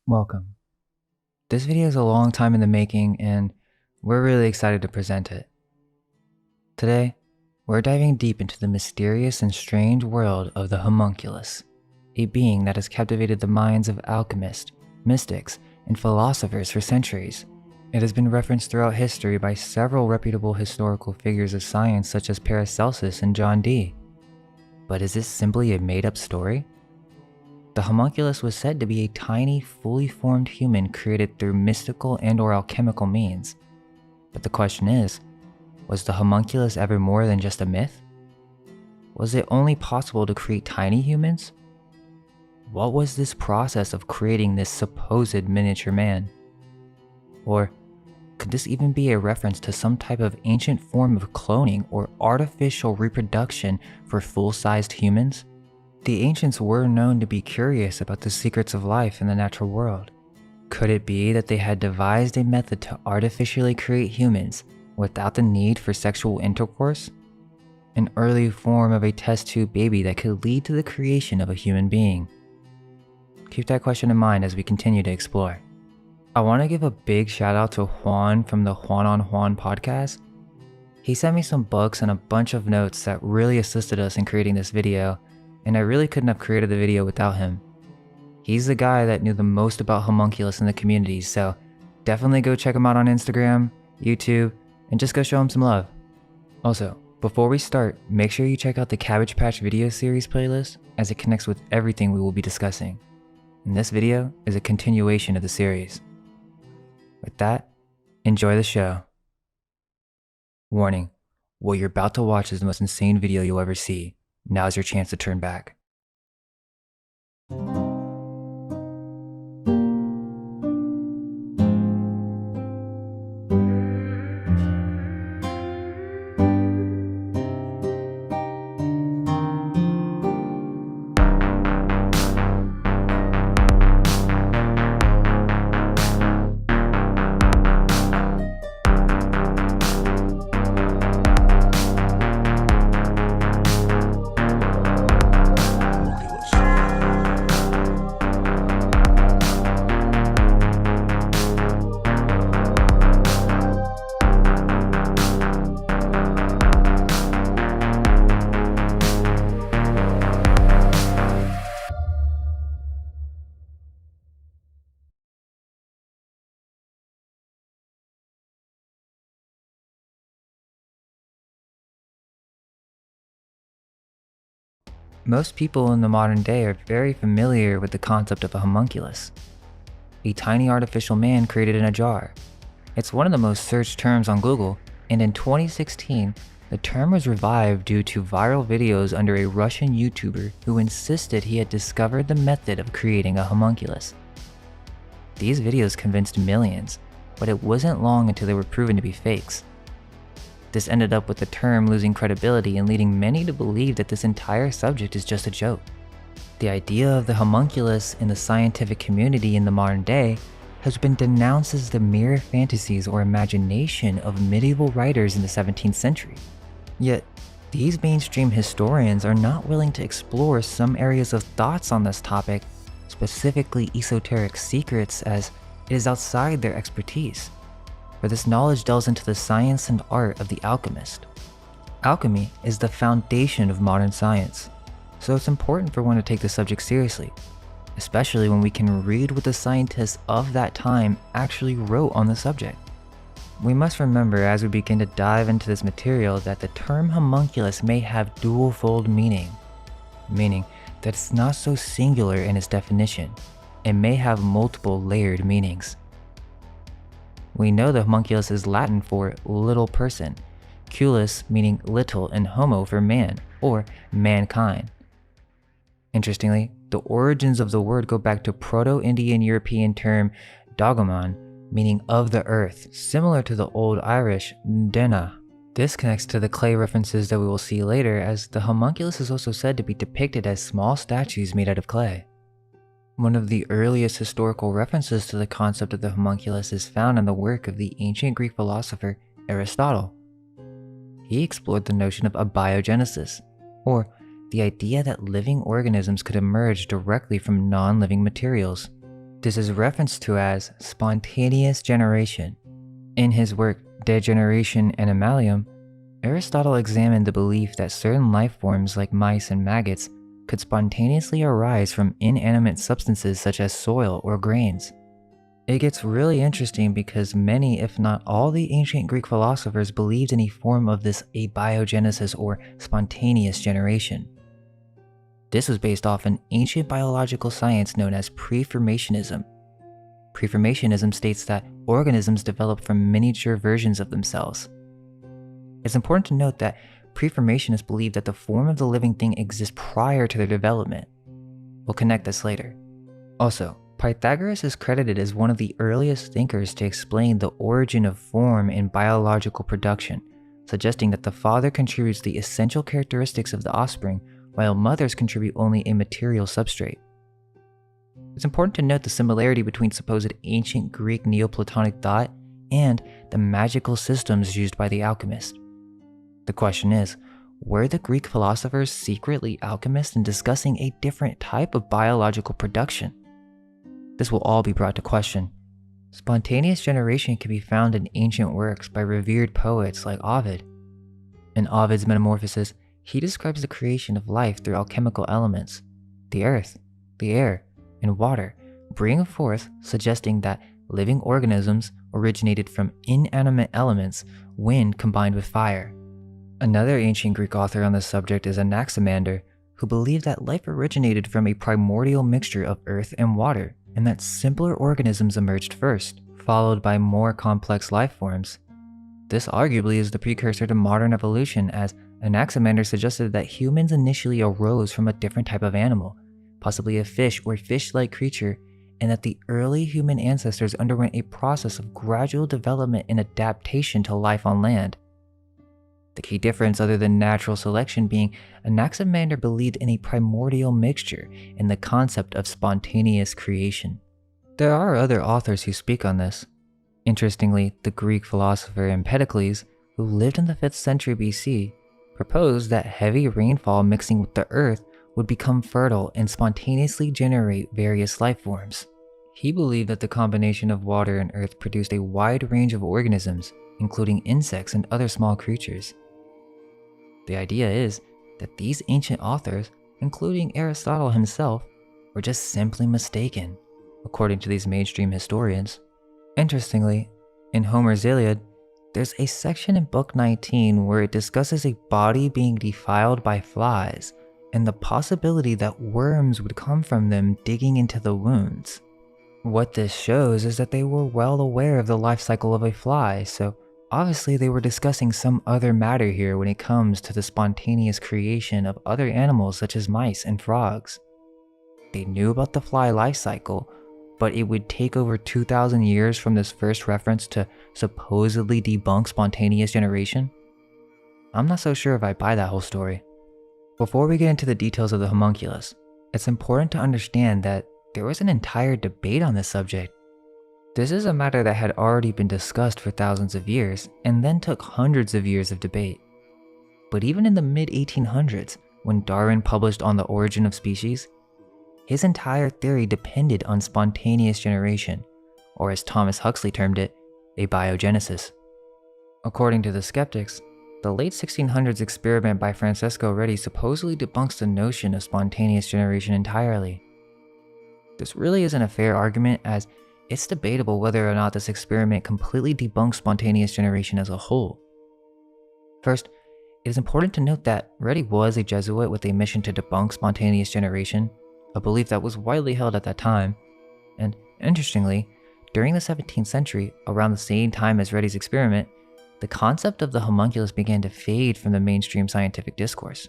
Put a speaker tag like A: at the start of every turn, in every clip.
A: Welcome. This video is a long time in the making and we're really excited to present it. Today, we're diving deep into the mysterious and strange world of the Homunculus, a being that has captivated the minds of alchemists, mystics, and philosophers for centuries. It has been referenced throughout history by several reputable historical figures of science such as Paracelsus and John Dee. But is this simply a made-up story? The homunculus was said to be a tiny, fully formed human created through mystical and/or alchemical means. But the question is, was the homunculus ever more than just a myth? Was it only possible to create tiny humans? What was this process of creating this supposed miniature man? Or could this even be a reference to some type of ancient form of cloning or artificial reproduction for full-sized humans? The ancients were known to be curious about the secrets of life in the natural world. Could it be that they had devised a method to artificially create humans without the need for sexual intercourse? An early form of a test tube baby that could lead to the creation of a human being? Keep that question in mind as we continue to explore. I want to give a big shout out to Juan from the Juan on Juan podcast. He sent me some books and a bunch of notes that really assisted us in creating this video, and I really couldn't have created the video without him. He's the guy that knew the most about Homunculus in the community, so definitely go check him out on Instagram, YouTube, and just go show him some love. Also, before we start, make sure you check out the Cabbage Patch video series playlist as it connects with everything we will be discussing. And this video is a continuation of the series. With that, enjoy the show. Warning, what you're about to watch is the most insane video you'll ever see. Now's your chance to turn back. Most people in the modern day are very familiar with the concept of a homunculus, a tiny artificial man created in a jar. It's one of the most searched terms on Google, and in 2016, the term was revived due to viral videos under a Russian YouTuber who insisted he had discovered the method of creating a homunculus. These videos convinced millions, but it wasn't long until they were proven to be fakes. This ended up with the term losing credibility and leading many to believe that this entire subject is just a joke. The idea of the homunculus in the scientific community in the modern day has been denounced as the mere fantasies or imagination of medieval writers in the 17th century. Yet, these mainstream historians are not willing to explore some areas of thoughts on this topic, specifically esoteric secrets, as it is outside their expertise. For this knowledge delves into the science and art of the alchemist. Alchemy is the foundation of modern science, so it's important for one to take the subject seriously, especially when we can read what the scientists of that time actually wrote on the subject. We must remember as we begin to dive into this material that the term homunculus may have dual-fold meaning that it's not so singular in its definition and may have multiple layered meanings. We know the homunculus is Latin for little person, culus meaning little and homo for man or mankind. Interestingly, the origins of the word go back to Proto-Indian European term dogomon, meaning of the earth, similar to the Old Irish dena. This connects to the clay references that we will see later, as the homunculus is also said to be depicted as small statues made out of clay. One of the earliest historical references to the concept of the homunculus is found in the work of the ancient Greek philosopher Aristotle. He explored the notion of abiogenesis, or the idea that living organisms could emerge directly from non-living materials. This is referenced to as spontaneous generation. In his work De Generation Animalium, Aristotle examined the belief that certain life forms like mice and maggots could spontaneously arise from inanimate substances such as soil or grains. It gets really interesting because many, if not all, the ancient Greek philosophers believed in a form of this abiogenesis or spontaneous generation. This was based off an ancient biological science known as preformationism. Preformationism states that organisms develop from miniature versions of themselves. It's important to note that preformationists believe that the form of the living thing exists prior to their development. We'll connect this later. Also, Pythagoras is credited as one of the earliest thinkers to explain the origin of form in biological production, suggesting that the father contributes the essential characteristics of the offspring, while mothers contribute only a material substrate. It's important to note the similarity between supposed ancient Greek Neoplatonic thought and the magical systems used by the alchemists. The question is, were the Greek philosophers secretly alchemists in discussing a different type of biological production? This will all be brought to question. Spontaneous generation can be found in ancient works by revered poets like Ovid. In Ovid's Metamorphoses, he describes the creation of life through alchemical elements, the earth, the air, and water, bring forth, suggesting that living organisms originated from inanimate elements, wind combined with fire. Another ancient Greek author on this subject is Anaximander, who believed that life originated from a primordial mixture of earth and water, and that simpler organisms emerged first, followed by more complex life forms. This arguably is the precursor to modern evolution, as Anaximander suggested that humans initially arose from a different type of animal, possibly a fish or fish-like creature, and that the early human ancestors underwent a process of gradual development and adaptation to life on land. The key difference, other than natural selection, being Anaximander believed in a primordial mixture and the concept of spontaneous creation. There are other authors who speak on this. Interestingly, the Greek philosopher Empedocles, who lived in the 5th century BC, proposed that heavy rainfall mixing with the earth would become fertile and spontaneously generate various life forms. He believed that the combination of water and earth produced a wide range of organisms, including insects and other small creatures. The idea is that these ancient authors, including Aristotle himself, were just simply mistaken, according to these mainstream historians. Interestingly, in Homer's Iliad, there's a section in Book 19 where it discusses a body being defiled by flies and the possibility that worms would come from them digging into the wounds. What this shows is that they were well aware of the life cycle of a fly, so obviously they were discussing some other matter here when it comes to the spontaneous creation of other animals such as mice and frogs. They knew about the fly life cycle, but it would take over 2,000 years from this first reference to supposedly debunk spontaneous generation? I'm not so sure if I buy that whole story. Before we get into the details of the homunculus, it's important to understand that there was an entire debate on this subject. This is a matter that had already been discussed for thousands of years and then took hundreds of years of debate. But even in the mid-1800s, when Darwin published On the Origin of Species, his entire theory depended on spontaneous generation, or as Thomas Huxley termed it, abiogenesis. According to the skeptics, the late 1600s experiment by Francesco Redi supposedly debunks the notion of spontaneous generation entirely. This really isn't a fair argument, as it's debatable whether or not this experiment completely debunks spontaneous generation as a whole. First, it is important to note that Redi was a Jesuit with a mission to debunk spontaneous generation, a belief that was widely held at that time, and interestingly, during the 17th century, around the same time as Redi's experiment, the concept of the homunculus began to fade from the mainstream scientific discourse.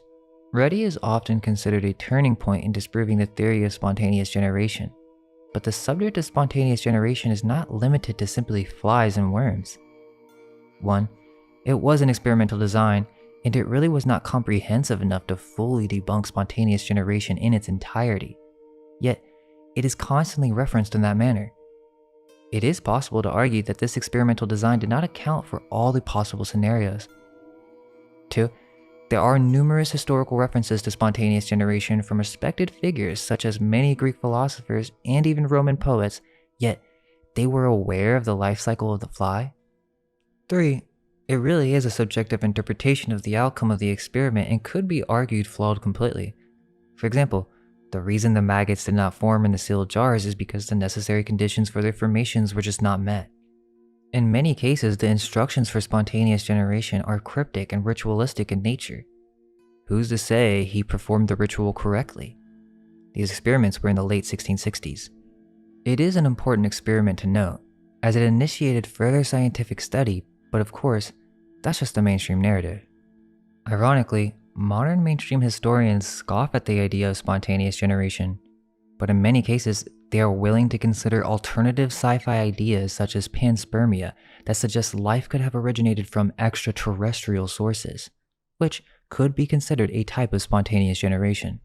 A: Redi is often considered a turning point in disproving the theory of spontaneous generation, but the subject of spontaneous generation is not limited to simply flies and worms. 1. It was an experimental design, and it really was not comprehensive enough to fully debunk spontaneous generation in its entirety, yet it is constantly referenced in that manner. It is possible to argue that this experimental design did not account for all the possible scenarios. 2. There are numerous historical references to spontaneous generation from respected figures such as many Greek philosophers and even Roman poets, yet they were aware of the life cycle of the fly. 3. It really is a subjective interpretation of the outcome of the experiment and could be argued flawed completely. For example, the reason the maggots did not form in the sealed jars is because the necessary conditions for their formations were just not met. In many cases, the instructions for spontaneous generation are cryptic and ritualistic in nature. Who's to say he performed the ritual correctly? These experiments were in the late 1660s. It is an important experiment to note, as it initiated further scientific study, but of course, that's just the mainstream narrative. Ironically, modern mainstream historians scoff at the idea of spontaneous generation, but in many cases, they are willing to consider alternative sci-fi ideas such as panspermia that suggest life could have originated from extraterrestrial sources, which could be considered a type of spontaneous generation.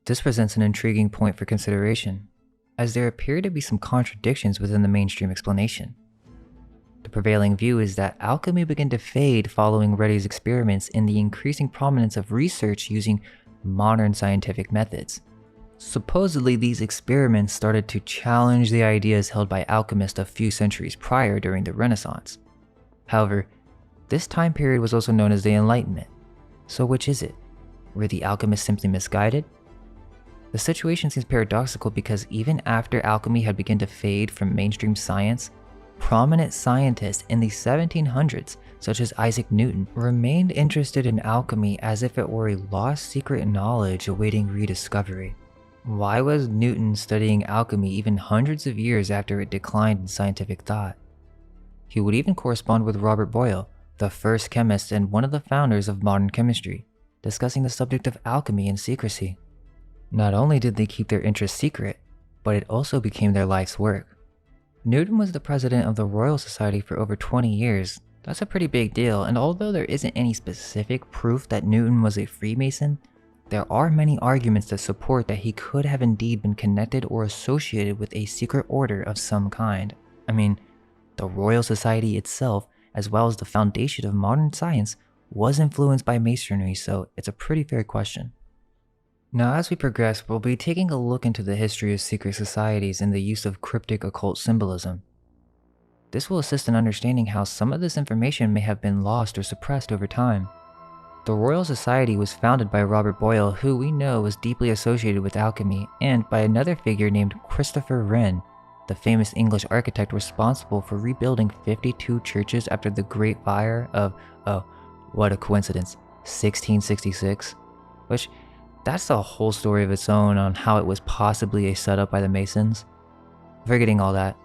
A: This presents an intriguing point for consideration, as there appear to be some contradictions within the mainstream explanation. The prevailing view is that alchemy began to fade following Reddy's experiments and the increasing prominence of research using modern scientific methods. Supposedly, these experiments started to challenge the ideas held by alchemists a few centuries prior during the Renaissance. However, this time period was also known as the Enlightenment. So which is it? Were the alchemists simply misguided? The situation seems paradoxical because even after alchemy had begun to fade from mainstream science, prominent scientists in the 1700s, such as Isaac Newton, remained interested in alchemy as if it were a lost secret knowledge awaiting rediscovery. Why was Newton studying alchemy even hundreds of years after it declined in scientific thought? He would even correspond with Robert Boyle, the first chemist and one of the founders of modern chemistry, discussing the subject of alchemy in secrecy. Not only did they keep their interest secret, but it also became their life's work. Newton was the president of the Royal Society for over 20 years. That's a pretty big deal, and although there isn't any specific proof that Newton was a Freemason, there are many arguments that support that he could have indeed been connected or associated with a secret order of some kind. I mean, the Royal Society itself, as well as the foundation of modern science, was influenced by Masonry, so it's a pretty fair question. Now, as we progress, we'll be taking a look into the history of secret societies and the use of cryptic occult symbolism. This will assist in understanding how some of this information may have been lost or suppressed over time. The Royal Society was founded by Robert Boyle, who we know was deeply associated with alchemy, and by another figure named Christopher Wren, the famous English architect responsible for rebuilding 52 churches after the Great Fire of, oh, what a coincidence, 1666, which that's a whole story of its own on how it was possibly a setup by the Masons. Forgetting all that,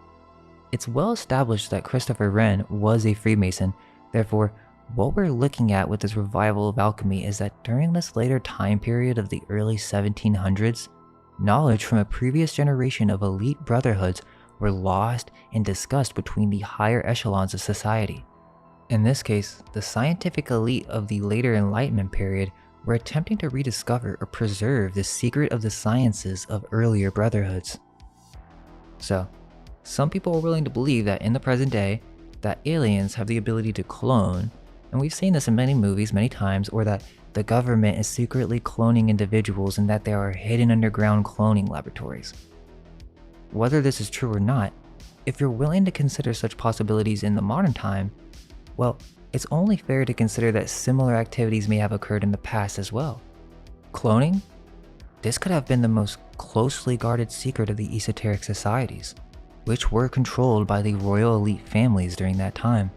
A: it's well established that Christopher Wren was a Freemason. Therefore, what we're looking at with this revival of alchemy is that during this later time period of the early 1700s, knowledge from a previous generation of elite brotherhoods were lost and discussed between the higher echelons of society. In this case, the scientific elite of the later Enlightenment period were attempting to rediscover or preserve the secret of the sciences of earlier brotherhoods. So, some people are willing to believe that in the present day, that aliens have the ability to clone, and we've seen this in many movies many times, or that the government is secretly cloning individuals and that there are hidden underground cloning laboratories. Whether this is true or not, if you're willing to consider such possibilities in the modern time, well, it's only fair to consider that similar activities may have occurred in the past as well. Cloning? This could have been the most closely guarded secret of the esoteric societies, which were controlled by the royal elite families during that time.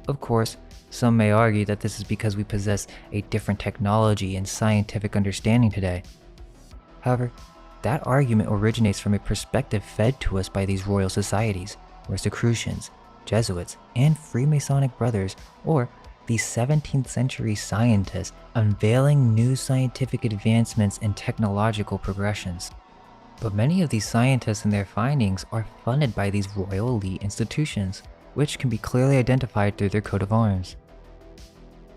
A: Of course, some may argue that this is because we possess a different technology and scientific understanding today. However, that argument originates from a perspective fed to us by these royal societies, Rosicrucians, Jesuits, and Freemasonic brothers, or the 17th century scientists unveiling new scientific advancements and technological progressions. But many of these scientists and their findings are funded by these royal elite institutions, which can be clearly identified through their coat of arms.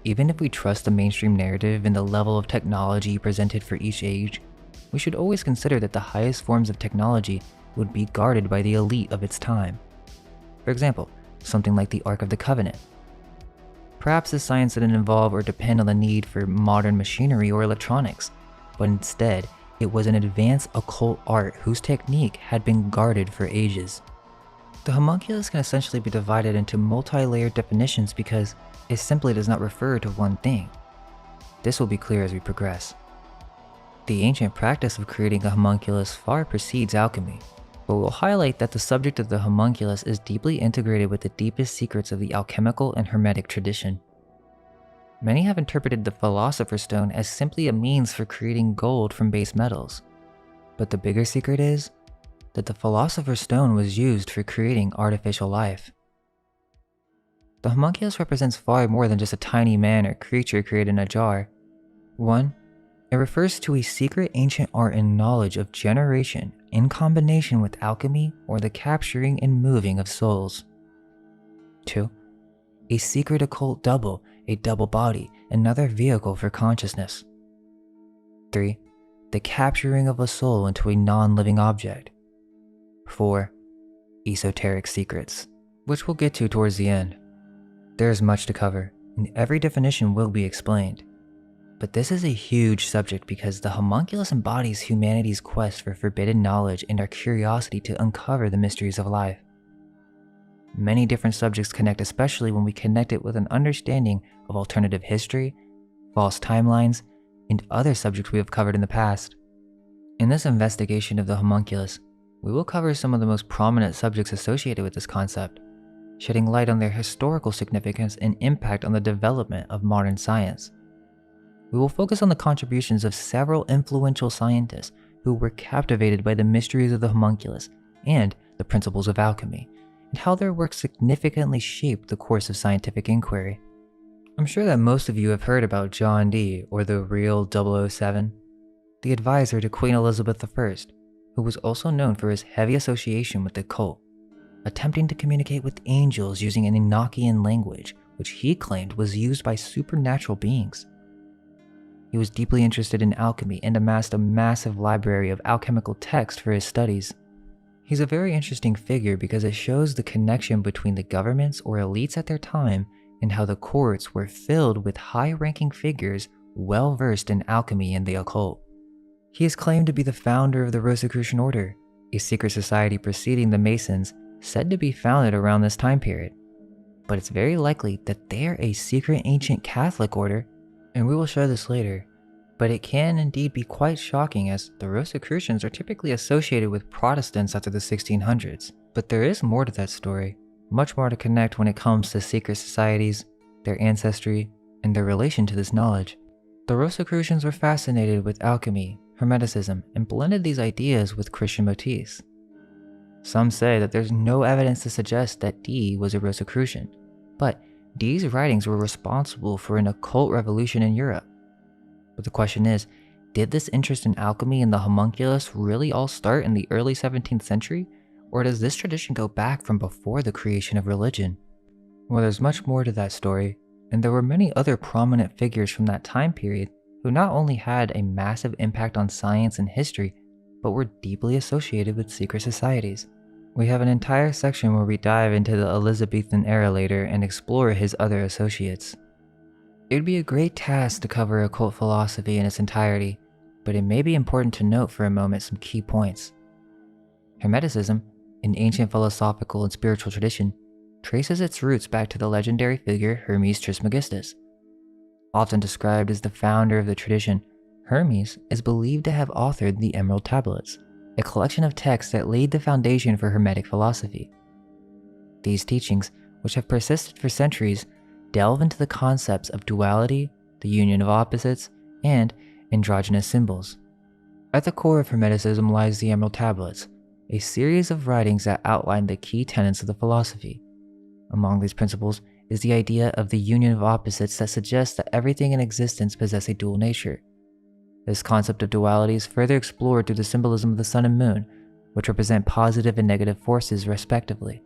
A: Even if we trust the mainstream narrative and the level of technology presented for each age, we should always consider that the highest forms of technology would be guarded by the elite of its time. For example, something like the Ark of the Covenant. Perhaps this science didn't involve or depend on the need for modern machinery or electronics, but instead, it was an advanced occult art whose technique had been guarded for ages. The homunculus can essentially be divided into multi-layered definitions because it simply does not refer to one thing. This will be clear as we progress. The ancient practice of creating a homunculus far precedes alchemy, but we'll highlight that the subject of the homunculus is deeply integrated with the deepest secrets of the alchemical and hermetic tradition. Many have interpreted the Philosopher's Stone as simply a means for creating gold from base metals, but the bigger secret is that the Philosopher's Stone was used for creating artificial life. The homunculus represents far more than just a tiny man or creature created in a jar. 1. It refers to a secret ancient art and knowledge of generation in combination with alchemy or the capturing and moving of souls. 2. A secret occult double, a double body, another vehicle for consciousness. 3. The capturing of a soul into a non-living object. 4. Esoteric secrets, which we'll get to towards the end. There is much to cover, and every definition will be explained. But this is a huge subject because the homunculus embodies humanity's quest for forbidden knowledge and our curiosity to uncover the mysteries of life. Many different subjects connect, especially when we connect it with an understanding of alternative history, false timelines, and other subjects we have covered in the past. In this investigation of the homunculus, we will cover some of the most prominent subjects associated with this concept, shedding light on their historical significance and impact on the development of modern science. We will focus on the contributions of several influential scientists who were captivated by the mysteries of the homunculus and the principles of alchemy, and how their work significantly shaped the course of scientific inquiry. I'm sure that most of you have heard about John Dee, or the real 007, the advisor to Queen Elizabeth I, who was also known for his heavy association with the occult, attempting to communicate with angels using an Enochian language, which he claimed was used by supernatural beings. He was deeply interested in alchemy and amassed a massive library of alchemical text for his studies. He's a very interesting figure because it shows the connection between the governments or elites at their time and how the courts were filled with high-ranking figures well versed in alchemy and the occult. He is claimed to be the founder of the Rosicrucian Order, a secret society preceding the Masons, said to be founded around this time period. But it's very likely that they are a secret ancient Catholic order, and we will show this later. But it can indeed be quite shocking, as the Rosicrucians are typically associated with Protestants after the 1600s. But there is more to that story, much more to connect when it comes to secret societies, their ancestry, and their relation to this knowledge. The Rosicrucians were fascinated with alchemy, Hermeticism, and blended these ideas with Christian motifs. Some say that there's no evidence to suggest that Dee was a Rosicrucian, but Dee's writings were responsible for an occult revolution in Europe. But the question is, did this interest in alchemy and the homunculus really all start in the early 17th century, or does this tradition go back from before the creation of religion? Well, there's much more to that story, and there were many other prominent figures from that time period who not only had a massive impact on science and history, but were deeply associated with secret societies. We have an entire section where we dive into the Elizabethan era later and explore his other associates. It would be a great task to cover occult philosophy in its entirety, but it may be important to note for a moment some key points. Hermeticism, an ancient philosophical and spiritual tradition, traces its roots back to the legendary figure Hermes Trismegistus. Often described as the founder of the tradition, Hermes is believed to have authored the Emerald Tablets, a collection of texts that laid the foundation for Hermetic philosophy. These teachings, which have persisted for centuries, delve into the concepts of duality, the union of opposites, and androgynous symbols. At the core of Hermeticism lies the Emerald Tablets, a series of writings that outline the key tenets of the philosophy. Among these principles is the idea of the union of opposites that suggests that everything in existence possesses a dual nature. This concept of duality is further explored through the symbolism of the sun and moon, which represent positive and negative forces respectively.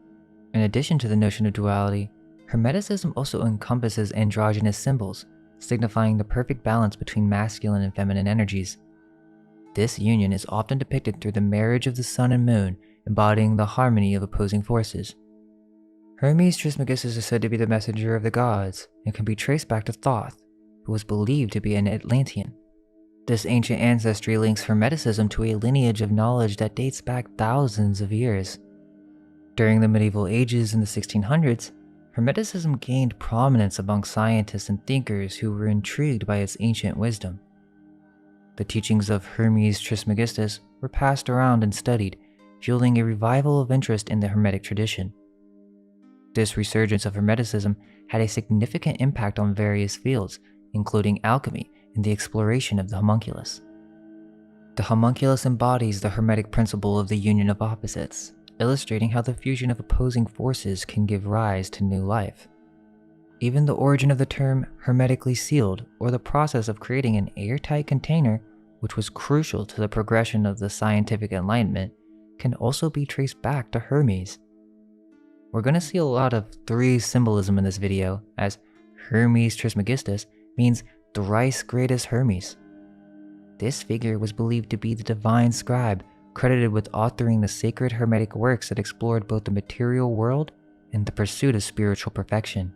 A: In addition to the notion of duality, Hermeticism also encompasses androgynous symbols, signifying the perfect balance between masculine and feminine energies. This union is often depicted through the marriage of the sun and moon, embodying the harmony of opposing forces. Hermes Trismegistus is said to be the messenger of the gods and can be traced back to Thoth, who was believed to be an Atlantean. This ancient ancestry links Hermeticism to a lineage of knowledge that dates back thousands of years. During the medieval ages in the 1600s, Hermeticism gained prominence among scientists and thinkers who were intrigued by its ancient wisdom. The teachings of Hermes Trismegistus were passed around and studied, fueling a revival of interest in the Hermetic tradition. This resurgence of Hermeticism had a significant impact on various fields, including alchemy and the exploration of the homunculus. The homunculus embodies the Hermetic principle of the union of opposites, illustrating how the fusion of opposing forces can give rise to new life. Even the origin of the term hermetically sealed, or the process of creating an airtight container, which was crucial to the progression of the scientific enlightenment, can also be traced back to Hermes. We're going to see a lot of threes symbolism in this video, as Hermes Trismegistus means thrice greatest Hermes. This figure was believed to be the divine scribe credited with authoring the sacred Hermetic works that explored both the material world and the pursuit of spiritual perfection.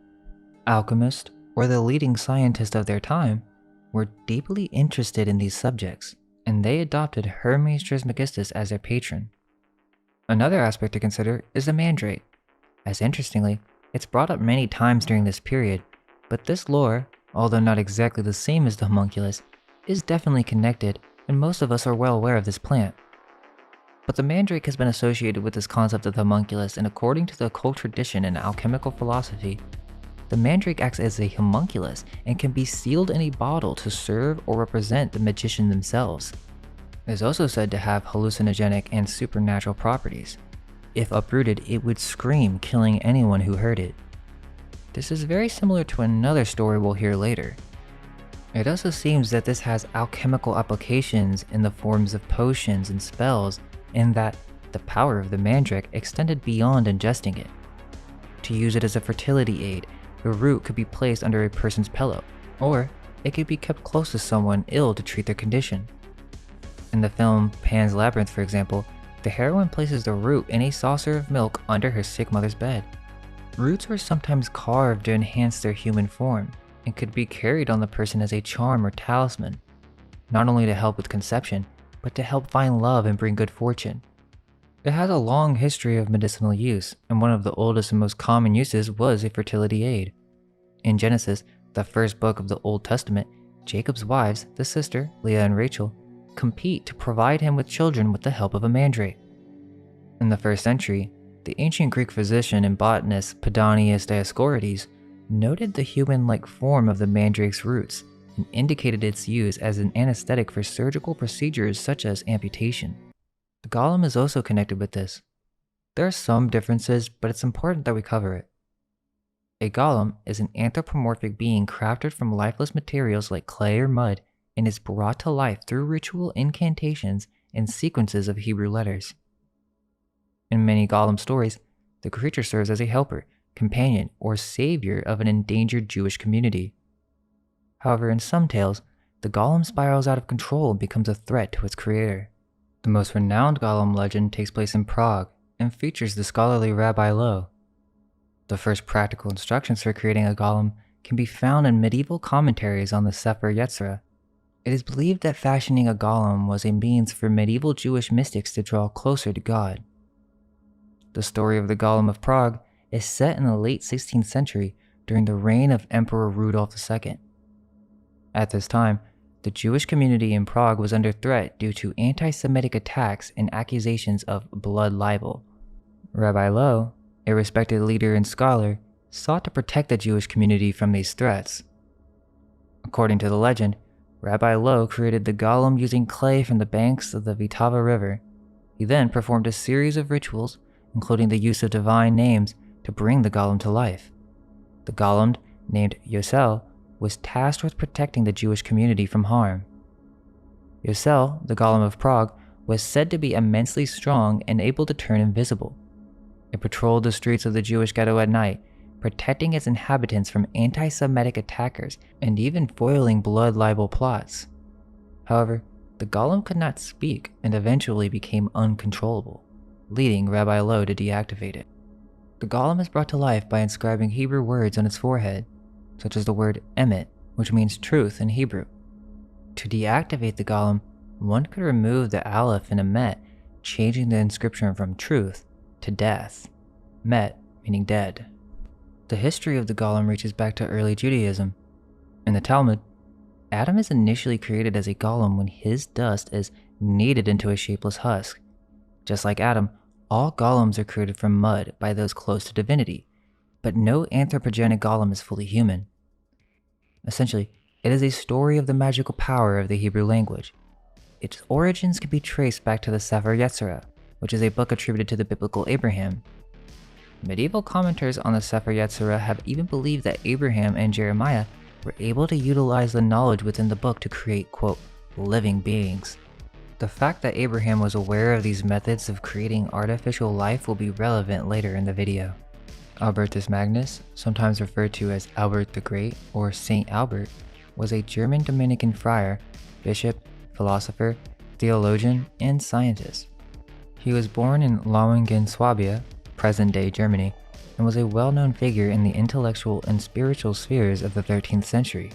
A: Alchemists, or the leading scientists of their time, were deeply interested in these subjects, and they adopted Hermes Trismegistus as their patron. Another aspect to consider is the mandrake, as interestingly, it's brought up many times during this period, but this lore, although not exactly the same as the homunculus, is definitely connected, and most of us are well aware of this plant. But the mandrake has been associated with this concept of the homunculus, and according to the occult tradition and alchemical philosophy, the mandrake acts as a homunculus and can be sealed in a bottle to serve or represent the magician themselves. It is also said to have hallucinogenic and supernatural properties. If uprooted, it would scream, killing anyone who heard it. This is very similar to another story we'll hear later. It also seems that this has alchemical applications in the forms of potions and spells, in that the power of the mandrake extended beyond ingesting it. To use it as a fertility aid, the root could be placed under a person's pillow, or it could be kept close to someone ill to treat their condition. In the film Pan's Labyrinth, for example, the heroine places the root in a saucer of milk under her sick mother's bed. Roots were sometimes carved to enhance their human form, and could be carried on the person as a charm or talisman, not only to help with conception, but to help find love and bring good fortune. It has a long history of medicinal use, and one of the oldest and most common uses was a fertility aid. In Genesis, the first book of the Old Testament, Jacob's wives, the sister, Leah and Rachel, compete to provide him with children with the help of a mandrake. In the 1st century, the ancient Greek physician and botanist Pedanius Dioscorides noted the human-like form of the mandrake's roots and indicated its use as an anesthetic for surgical procedures such as amputation. The golem is also connected with this. There are some differences, but it's important that we cover it. A golem is an anthropomorphic being crafted from lifeless materials like clay or mud and is brought to life through ritual incantations and sequences of Hebrew letters. In many golem stories, the creature serves as a helper, companion, or savior of an endangered Jewish community. However, in some tales, the golem spirals out of control and becomes a threat to its creator. The most renowned golem legend takes place in Prague and features the scholarly Rabbi Lowe. The first practical instructions for creating a golem can be found in medieval commentaries on the Sefer Yetzirah. It is believed that fashioning a golem was a means for medieval Jewish mystics to draw closer to God. The story of the Golem of Prague is set in the late 16th century during the reign of Emperor Rudolf II. At this time, the Jewish community in Prague was under threat due to anti-Semitic attacks and accusations of blood libel. Rabbi Lowe, a respected leader and scholar, sought to protect the Jewish community from these threats. According to the legend, Rabbi Lowe created the golem using clay from the banks of the Vitava River. He then performed a series of rituals, including the use of divine names, to bring the golem to life. The golem, named Yosel, was tasked with protecting the Jewish community from harm. Yosel, the Golem of Prague, was said to be immensely strong and able to turn invisible. It patrolled the streets of the Jewish ghetto at night, protecting its inhabitants from anti-Semitic attackers and even foiling blood libel plots. However, the golem could not speak and eventually became uncontrollable, leading Rabbi Lowe to deactivate it. The golem is brought to life by inscribing Hebrew words on its forehead, such as the word emet, which means truth in Hebrew. To deactivate the golem, one could remove the aleph in emet, changing the inscription from truth to death, met meaning dead. The history of the golem reaches back to early Judaism. In the Talmud, Adam is initially created as a golem when his dust is kneaded into a shapeless husk. Just like Adam, all golems are created from mud by those close to divinity, but no anthropogenic golem is fully human. Essentially, it is a story of the magical power of the Hebrew language. Its origins can be traced back to the Sefer Yetzirah, which is a book attributed to the biblical Abraham. Medieval commenters on the Sefer Yetzirah have even believed that Abraham and Jeremiah were able to utilize the knowledge within the book to create, quote, living beings. The fact that Abraham was aware of these methods of creating artificial life will be relevant later in the video. Albertus Magnus, sometimes referred to as Albert the Great or Saint Albert, was a German Dominican friar, bishop, philosopher, theologian, and scientist. He was born in Lauingen, Swabia, present-day Germany, and was a well-known figure in the intellectual and spiritual spheres of the 13th century.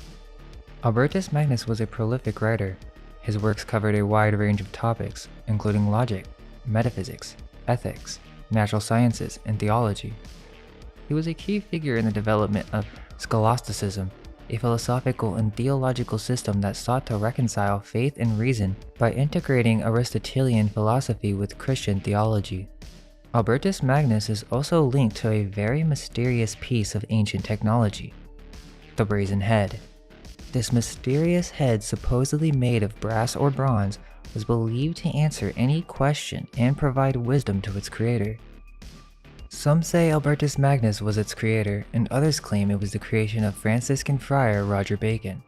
A: Albertus Magnus was a prolific writer. His works covered a wide range of topics, including logic, metaphysics, ethics, natural sciences, and theology. He was a key figure in the development of scholasticism, a philosophical and theological system that sought to reconcile faith and reason by integrating Aristotelian philosophy with Christian theology. Albertus Magnus is also linked to a very mysterious piece of ancient technology, the brazen head. This mysterious head, supposedly made of brass or bronze, was believed to answer any question and provide wisdom to its creator. Some say Albertus Magnus was its creator, and others claim it was the creation of Franciscan friar Roger Bacon.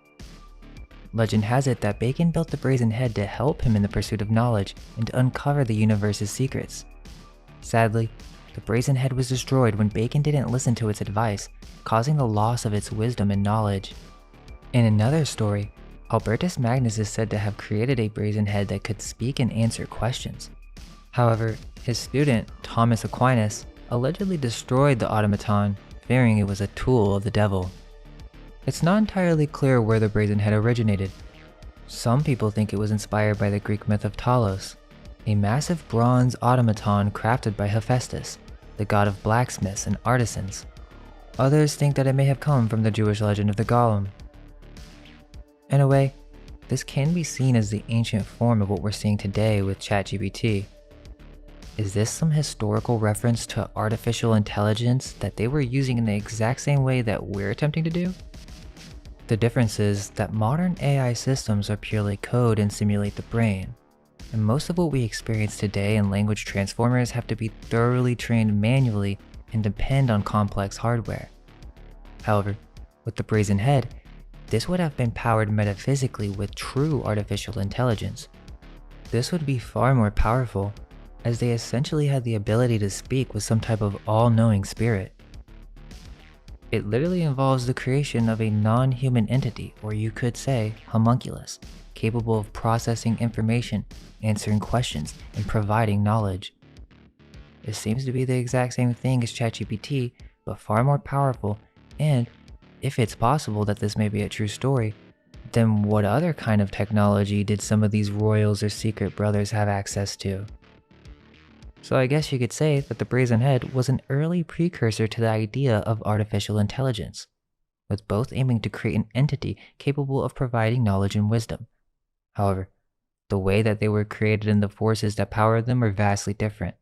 A: Legend has it that Bacon built the brazen head to help him in the pursuit of knowledge and to uncover the universe's secrets. Sadly, the brazen head was destroyed when Bacon didn't listen to its advice, causing the loss of its wisdom and knowledge. In another story, Albertus Magnus is said to have created a brazen head that could speak and answer questions. However, his student, Thomas Aquinas, allegedly destroyed the automaton, fearing it was a tool of the devil. It's not entirely clear where the brazen head originated. Some people think it was inspired by the Greek myth of Talos, a massive bronze automaton crafted by Hephaestus, the god of blacksmiths and artisans. Others think that it may have come from the Jewish legend of the golem. In a way, this can be seen as the ancient form of what we're seeing today with ChatGPT. Is this some historical reference to artificial intelligence that they were using in the exact same way that we're attempting to do? The difference is that modern AI systems are purely code and simulate the brain, and most of what we experience today in language transformers have to be thoroughly trained manually and depend on complex hardware. However, with the brazen head, this would have been powered metaphysically with true artificial intelligence. This would be far more powerful, as they essentially had the ability to speak with some type of all-knowing spirit. It literally involves the creation of a non-human entity, or you could say homunculus, capable of processing information, answering questions, and providing knowledge. It seems to be the exact same thing as ChatGPT, but far more powerful, and if it's possible that this may be a true story, then what other kind of technology did some of these royals or secret brothers have access to? So I guess you could say that the brazen head was an early precursor to the idea of artificial intelligence, with both aiming to create an entity capable of providing knowledge and wisdom. However, the way that they were created and the forces that powered them are vastly different.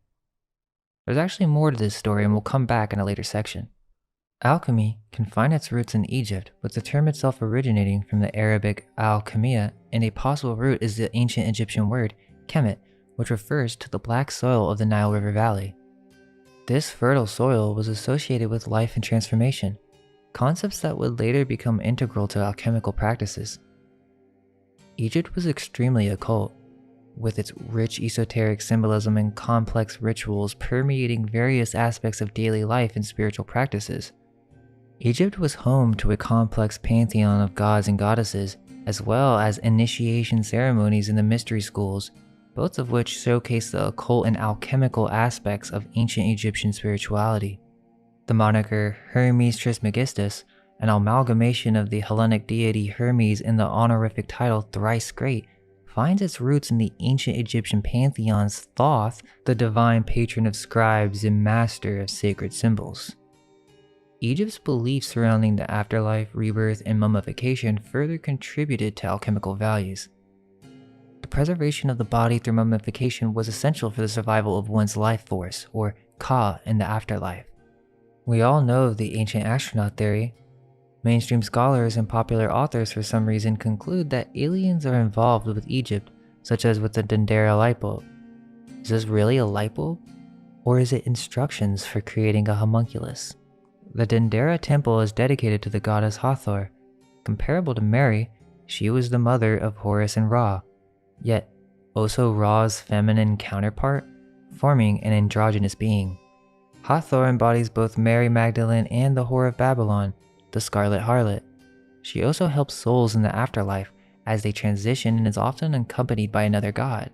A: There's actually more to this story, and we'll come back in a later section. Alchemy can find its roots in Egypt, with the term itself originating from the Arabic al-Khamia, and a possible root is the ancient Egyptian word kemet, which refers to the black soil of the Nile River Valley. This fertile soil was associated with life and transformation, concepts that would later become integral to alchemical practices. Egypt was extremely occult, with its rich esoteric symbolism and complex rituals permeating various aspects of daily life and spiritual practices. Egypt was home to a complex pantheon of gods and goddesses, as well as initiation ceremonies in the mystery schools, both of which showcase the occult and alchemical aspects of ancient Egyptian spirituality. The moniker Hermes Trismegistus, an amalgamation of the Hellenic deity Hermes and the honorific title Thrice Great, finds its roots in the ancient Egyptian pantheon's Thoth, the divine patron of scribes and master of sacred symbols. Egypt's beliefs surrounding the afterlife, rebirth, and mummification further contributed to alchemical values. The preservation of the body through mummification was essential for the survival of one's life force, or Ka, in the afterlife. We all know of the ancient astronaut theory. Mainstream scholars and popular authors for some reason conclude that aliens are involved with Egypt, such as with the Dendera light bulb. Is this really a light bulb? Or is it instructions for creating a homunculus? The Dendera temple is dedicated to the goddess Hathor. Comparable to Mary, she was the mother of Horus and Ra, yet also Ra's feminine counterpart, forming an androgynous being. Hathor embodies both Mary Magdalene and the Whore of Babylon, the Scarlet Harlot. She also helps souls in the afterlife as they transition and is often accompanied by another god.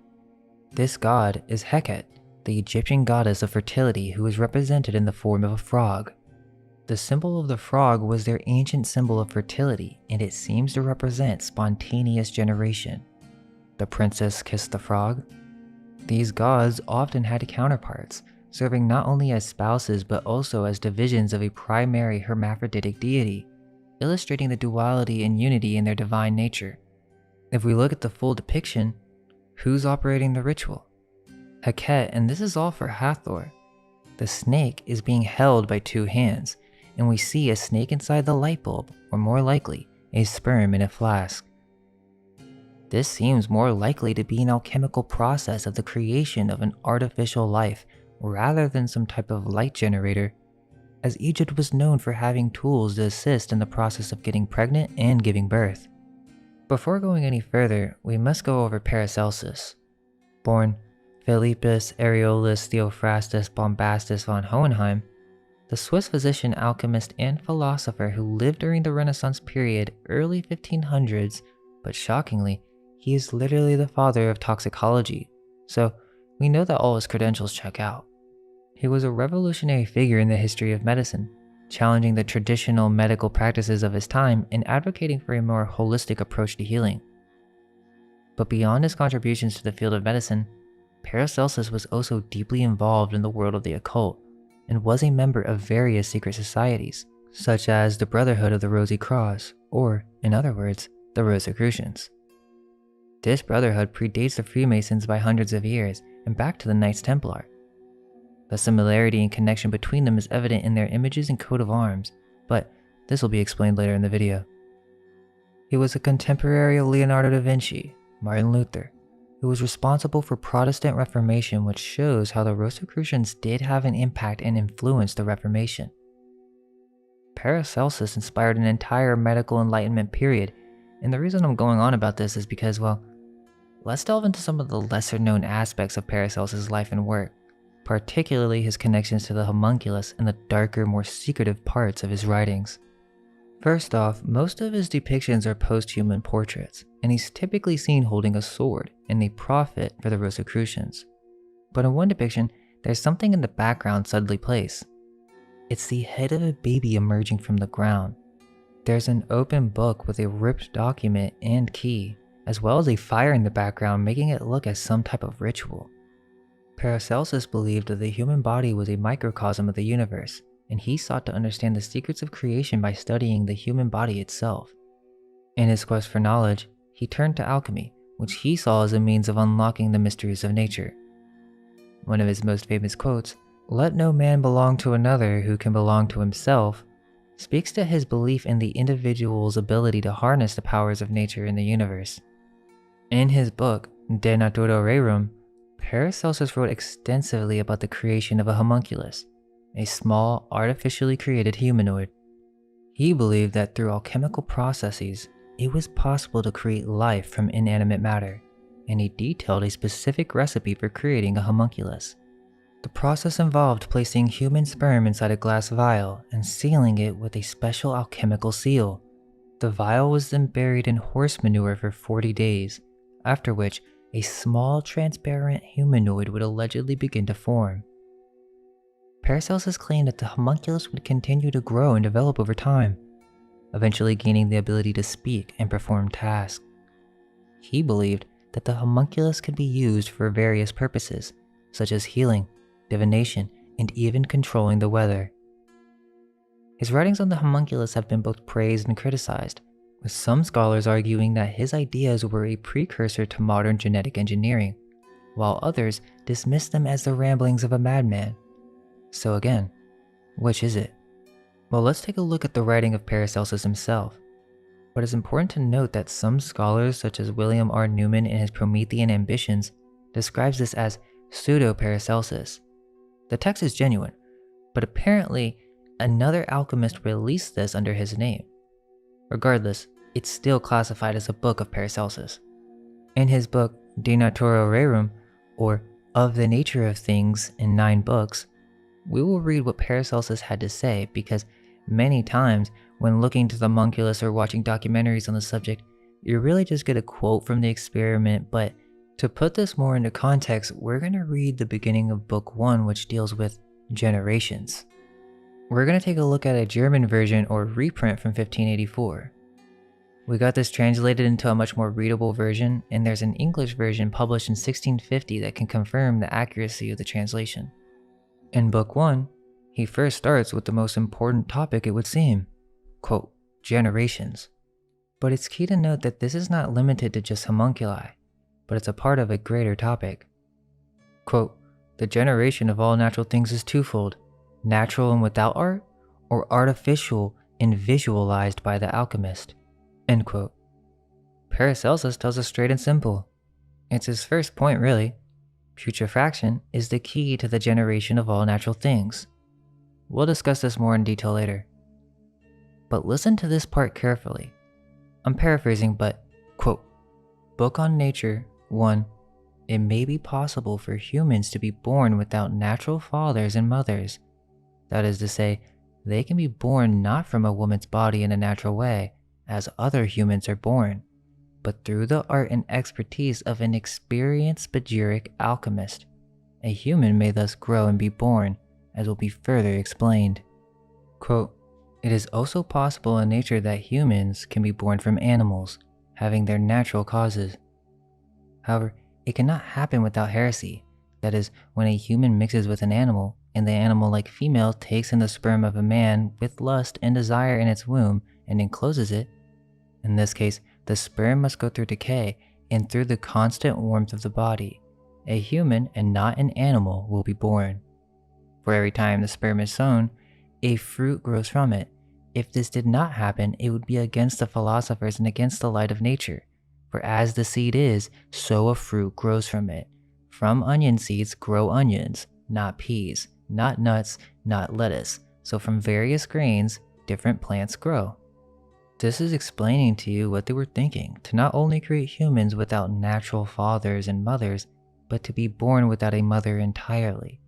A: This god is Heket, the Egyptian goddess of fertility who is represented in the form of a frog. The symbol of the frog was their ancient symbol of fertility, and it seems to represent spontaneous generation. The princess kissed the frog. These gods often had counterparts, serving not only as spouses but also as divisions of a primary hermaphroditic deity, illustrating the duality and unity in their divine nature. If we look at the full depiction, who's operating the ritual? Heket, and this is all for Hathor. The snake is being held by two hands, and we see a snake inside the light bulb, or more likely, a sperm in a flask. This seems more likely to be an alchemical process of the creation of an artificial life rather than some type of light generator, as Egypt was known for having tools to assist in the process of getting pregnant and giving birth. Before going any further, we must go over Paracelsus. Born Philippus Areolus Theophrastus Bombastus von Hohenheim, the Swiss physician, alchemist, and philosopher who lived during the Renaissance period, early 1500s, but shockingly, he is literally the father of toxicology, so we know that all his credentials check out. He was a revolutionary figure in the history of medicine, challenging the traditional medical practices of his time and advocating for a more holistic approach to healing. But beyond his contributions to the field of medicine, Paracelsus was also deeply involved in the world of the occult and was a member of various secret societies, such as the Brotherhood of the Rosy Cross, or, in other words, the Rosicrucians. This brotherhood predates the Freemasons by hundreds of years and back to the Knights Templar. The similarity and connection between them is evident in their images and coat of arms, but this will be explained later in the video. He was a contemporary of Leonardo da Vinci, Martin Luther, who was responsible for Protestant Reformation, which shows how the Rosicrucians did have an impact and influence the Reformation. Paracelsus inspired an entire medical enlightenment period, and the reason I'm going on about this is because, well, let's delve into some of the lesser known aspects of Paracelsus' life and work, particularly his connections to the homunculus and the darker, more secretive parts of his writings. First off, most of his depictions are post-human portraits, and he's typically seen holding a sword and a prophet for the Rosicrucians. But in one depiction, there's something in the background subtly placed. It's the head of a baby emerging from the ground. There's an open book with a ripped document and key, as well as a fire in the background, making it look as some type of ritual. Paracelsus believed that the human body was a microcosm of the universe, and he sought to understand the secrets of creation by studying the human body itself. In his quest for knowledge, he turned to alchemy, which he saw as a means of unlocking the mysteries of nature. One of his most famous quotes, "Let no man belong to another who can belong to himself," speaks to his belief in the individual's ability to harness the powers of nature in the universe. In his book, De Natura Rerum, Paracelsus wrote extensively about the creation of a homunculus, a small, artificially created humanoid. He believed that through alchemical processes, it was possible to create life from inanimate matter, and he detailed a specific recipe for creating a homunculus. The process involved placing human sperm inside a glass vial and sealing it with a special alchemical seal. The vial was then buried in horse manure for 40 days, after which a small transparent humanoid would allegedly begin to form. Paracelsus claimed that the homunculus would continue to grow and develop over time, eventually gaining the ability to speak and perform tasks. He believed that the homunculus could be used for various purposes, such as healing, divination, and even controlling the weather. His writings on the homunculus have been both praised and criticized, with some scholars arguing that his ideas were a precursor to modern genetic engineering, while others dismissed them as the ramblings of a madman. So again, which is it? Well, let's take a look at the writing of Paracelsus himself. But it's important to note that some scholars, such as William R. Newman in his Promethean Ambitions, describes this as pseudo-Paracelsus. The text is genuine, but apparently another alchemist released this under his name. Regardless, it's still classified as a book of Paracelsus. In his book De Natura Rerum, or Of the Nature of Things in 9 books, we will read what Paracelsus had to say because many times when looking to the homunculus or watching documentaries on the subject, you really just get a quote from the experiment, but to put this more into context, we're going to read the beginning of book 1, which deals with generations. We're going to take a look at a German version or reprint from 1584. We got this translated into a much more readable version, and there's an English version published in 1650 that can confirm the accuracy of the translation. In book 1, he first starts with the most important topic it would seem, quote, generations. But it's key to note that this is not limited to just homunculi, but it's a part of a greater topic. Quote, the generation of all natural things is twofold, natural and without art, or artificial and visualized by the alchemist, end quote. Paracelsus tells us straight and simple. It's his first point really. Putrefaction is the key to the generation of all natural things. We'll discuss this more in detail later. But listen to this part carefully. I'm paraphrasing, but, quote, Book on Nature 1. It may be possible for humans to be born without natural fathers and mothers. That is to say, they can be born not from a woman's body in a natural way, as other humans are born, but through the art and expertise of an experienced spagyric alchemist. A human may thus grow and be born, as will be further explained. Quote, it is also possible in nature that humans can be born from animals, having their natural causes. However, it cannot happen without heresy, that is, when a human mixes with an animal, and the animal like female takes in the sperm of a man with lust and desire in its womb and encloses it. In this case, the sperm must go through decay, and through the constant warmth of the body, a human and not an animal will be born. For every time the sperm is sown, a fruit grows from it. If this did not happen, it would be against the philosophers and against the light of nature. For as the seed is, so a fruit grows from it. From onion seeds grow onions, not peas, not nuts, not lettuce. So from various grains, different plants grow. This is explaining to you what they were thinking, to not only create humans without natural fathers and mothers, but to be born without a mother entirely.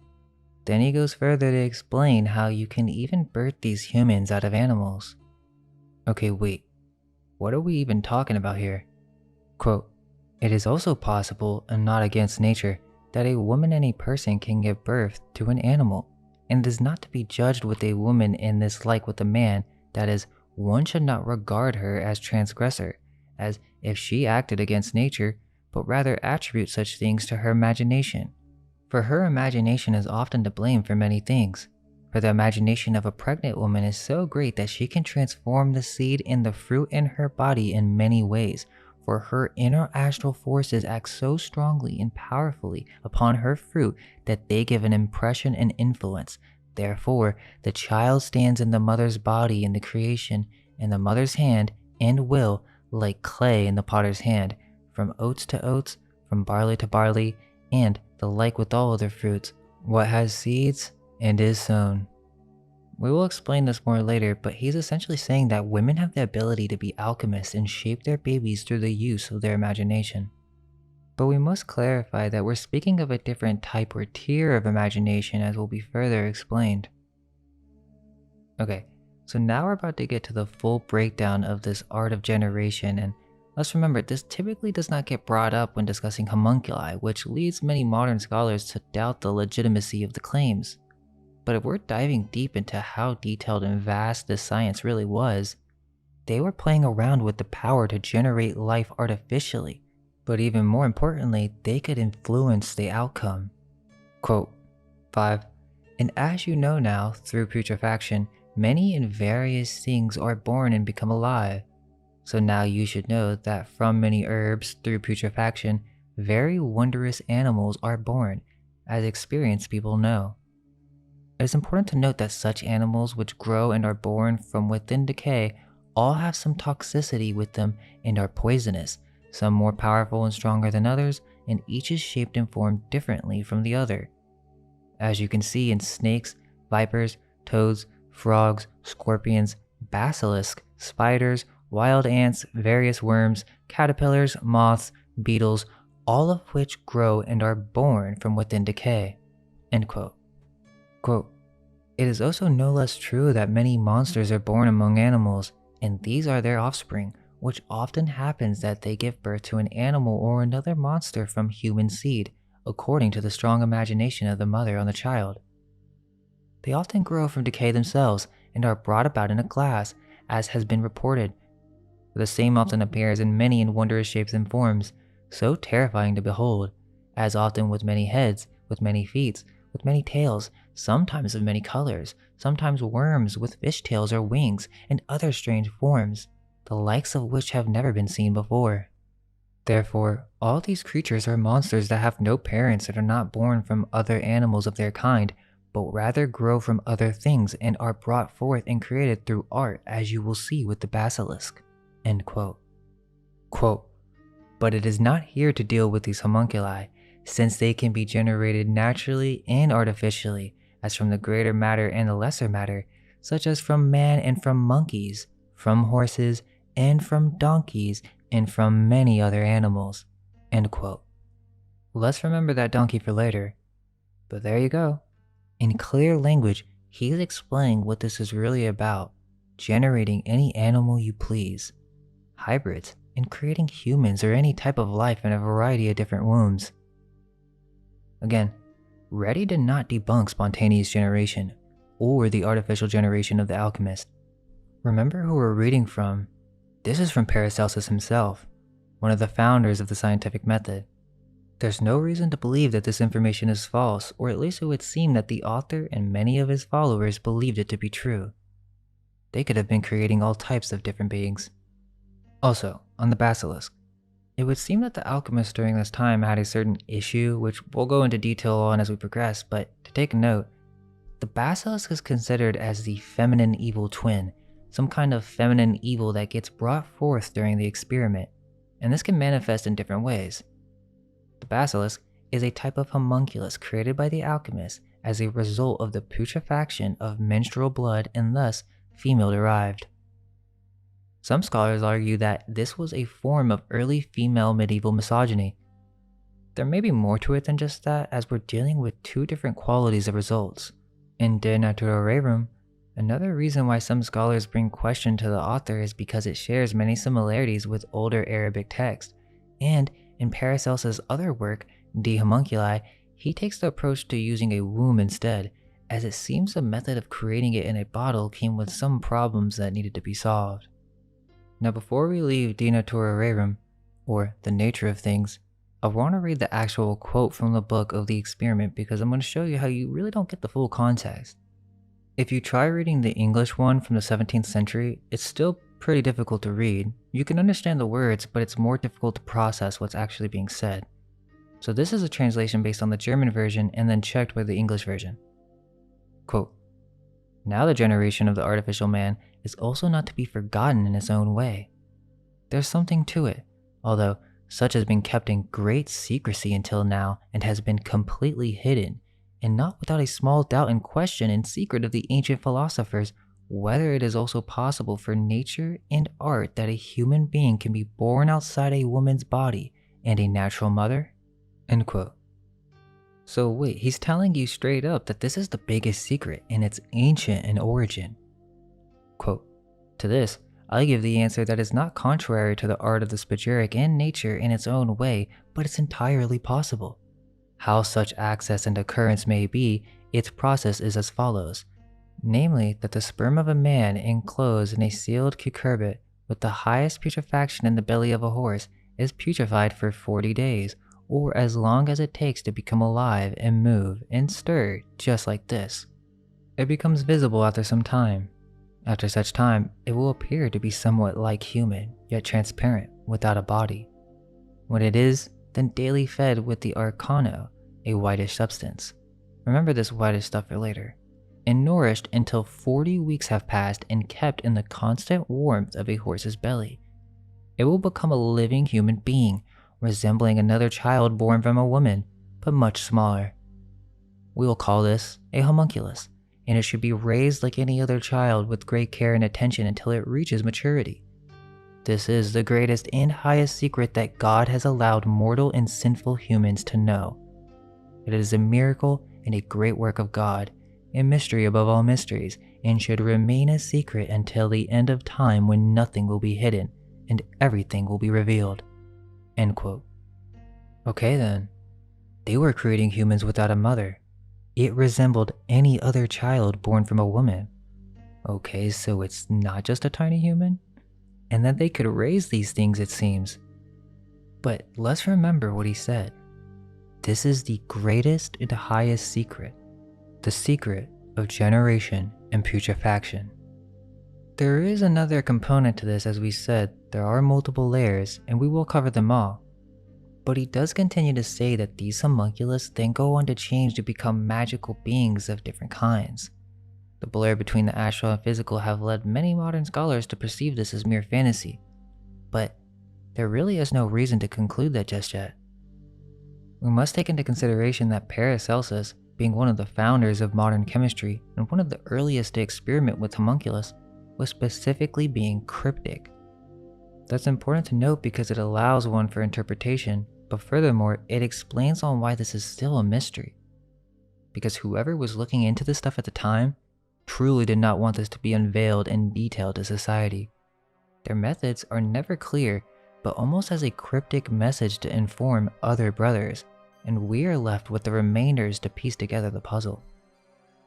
A: Then he goes further to explain how you can even birth these humans out of animals. Okay, wait, what are we even talking about here? Quote, it is also possible, and not against nature, that a woman and a person can give birth to an animal, and it is not to be judged with a woman in this like with a man, that is, one should not regard her as transgressor, as if she acted against nature, but rather attribute such things to her imagination. For her imagination is often to blame for many things. For the imagination of a pregnant woman is so great that she can transform the seed and the fruit in her body in many ways, for her inner astral forces act so strongly and powerfully upon her fruit that they give an impression and influence. Therefore, the child stands in the mother's body in the creation, in the mother's hand and will, like clay in the potter's hand, from oats to oats, from barley to barley, and the like with all other fruits, what has seeds and is sown. We will explain this more later, but he's essentially saying that women have the ability to be alchemists and shape their babies through the use of their imagination. But we must clarify that we're speaking of a different type or tier of imagination, as will be further explained. Okay, so now we're about to get to the full breakdown of this art of generation, and let's remember this typically does not get brought up when discussing homunculi, which leads many modern scholars to doubt the legitimacy of the claims. But if we're diving deep into how detailed and vast this science really was, they were playing around with the power to generate life artificially. But even more importantly, they could influence the outcome. Quote 5. And as you know now, through putrefaction, many and various things are born and become alive. So now you should know that from many herbs through putrefaction, very wondrous animals are born, as experienced people know. It is important to note that such animals which grow and are born from within decay all have some toxicity with them and are poisonous, some more powerful and stronger than others, and each is shaped and formed differently from the other. As you can see in snakes, vipers, toads, frogs, scorpions, basilisks, spiders, wild ants, various worms, caterpillars, moths, beetles, all of which grow and are born from within decay. End quote. Quote, it is also no less true that many monsters are born among animals, and these are their offspring, which often happens that they give birth to an animal or another monster from human seed, according to the strong imagination of the mother on the child. They often grow from decay themselves and are brought about in a glass, as has been reported. The same often appears in many and wondrous shapes and forms, so terrifying to behold, as often with many heads, with many feet, with many tails, sometimes of many colors, sometimes worms with fish tails or wings, and other strange forms, the likes of which have never been seen before. Therefore, all these creatures are monsters that have no parents and are not born from other animals of their kind, but rather grow from other things and are brought forth and created through art, as you will see with the basilisk. End quote. Quote, but it is not here to deal with these homunculi, since they can be generated naturally and artificially, as from the greater matter and the lesser matter, such as from man and from monkeys, from horses and from donkeys, and from many other animals. End quote. Let's remember that donkey for later. But there you go. In clear language, he's explaining what this is really about, generating any animal you please, hybrids, and creating humans or any type of life in a variety of different wombs. Again, Reddy did not debunk spontaneous generation or the artificial generation of the alchemist. Remember who we're reading from. This is from Paracelsus himself, one of the founders of the scientific method. There's no reason to believe that this information is false, or at least it would seem that the author and many of his followers believed it to be true. They could have been creating all types of different beings. Also, on the basilisk, it would seem that the alchemists during this time had a certain issue, which we'll go into detail on as we progress, but to take note, the basilisk is considered as the feminine evil twin, some kind of feminine evil that gets brought forth during the experiment, and this can manifest in different ways. The basilisk is a type of homunculus created by the alchemists as a result of the putrefaction of menstrual blood and thus female-derived. Some scholars argue that this was a form of early female medieval misogyny. There may be more to it than just that, as we're dealing with two different qualities of results. In De Natura Rerum, another reason why some scholars bring question to the author is because it shares many similarities with older Arabic texts, and in Paracelsus' other work, De Homunculi, he takes the approach to using a womb instead, as it seems the method of creating it in a bottle came with some problems that needed to be solved. Now before we leave De Natura Rerum, or The Nature of Things, I want to read the actual quote from the book of the experiment because I'm going to show you how you really don't get the full context. If you try reading the English one from the 17th century, it's still pretty difficult to read. You can understand the words, but it's more difficult to process what's actually being said. So this is a translation based on the German version and then checked by the English version. Quote, now the generation of the artificial man is also not to be forgotten in its own way. There's something to it, although such has been kept in great secrecy until now and has been completely hidden, and not without a small doubt and question in secret of the ancient philosophers whether it is also possible for nature and art that a human being can be born outside a woman's body and a natural mother? End quote. So wait, he's telling you straight up that this is the biggest secret and it's ancient in origin. Quote, to this, I give the answer that is not contrary to the art of the spagyric and nature in its own way, but it's entirely possible. How such access and occurrence may be Its process is as follows, namely that the sperm of a man enclosed in a sealed cucurbit with the highest putrefaction in the belly of a horse is putrefied for 40 days, or as long as it takes to become alive and move and stir just like this. It becomes visible after some time. After such time, it will appear to be somewhat like human, yet transparent, without a body. When it is, then daily fed with the arcano, a whitish substance. Remember this whitish stuff for later. And nourished until 40 weeks have passed and kept in the constant warmth of a horse's belly. It will become a living human being, resembling another child born from a woman, but much smaller. We will call this a homunculus, and it should be raised like any other child with great care and attention until it reaches maturity. This is the greatest and highest secret that God has allowed mortal and sinful humans to know. It is a miracle and a great work of God, a mystery above all mysteries, and should remain a secret until the end of time when nothing will be hidden and everything will be revealed." End quote. Okay then, they were creating humans without a mother. It resembled any other child born from a woman. Okay, so it's not just a tiny human? And that they could raise these things, it seems. But let's remember what he said. This is the greatest and highest secret, the secret of generation and putrefaction. There is another component to this. As we said, there are multiple layers, and we will cover them all. But he does continue to say that these homunculus then go on to change to become magical beings of different kinds. The blur between the astral and physical have led many modern scholars to perceive this as mere fantasy, but there really is no reason to conclude that just yet. We must take into consideration that Paracelsus, being one of the founders of modern chemistry and one of the earliest to experiment with homunculus, was specifically being cryptic. That's important to note because it allows one for interpretation, but furthermore, it explains on why this is still a mystery. Because whoever was looking into this stuff at the time truly did not want this to be unveiled in detail to society. Their methods are never clear, but almost as a cryptic message to inform other brothers, and we are left with the remainders to piece together the puzzle.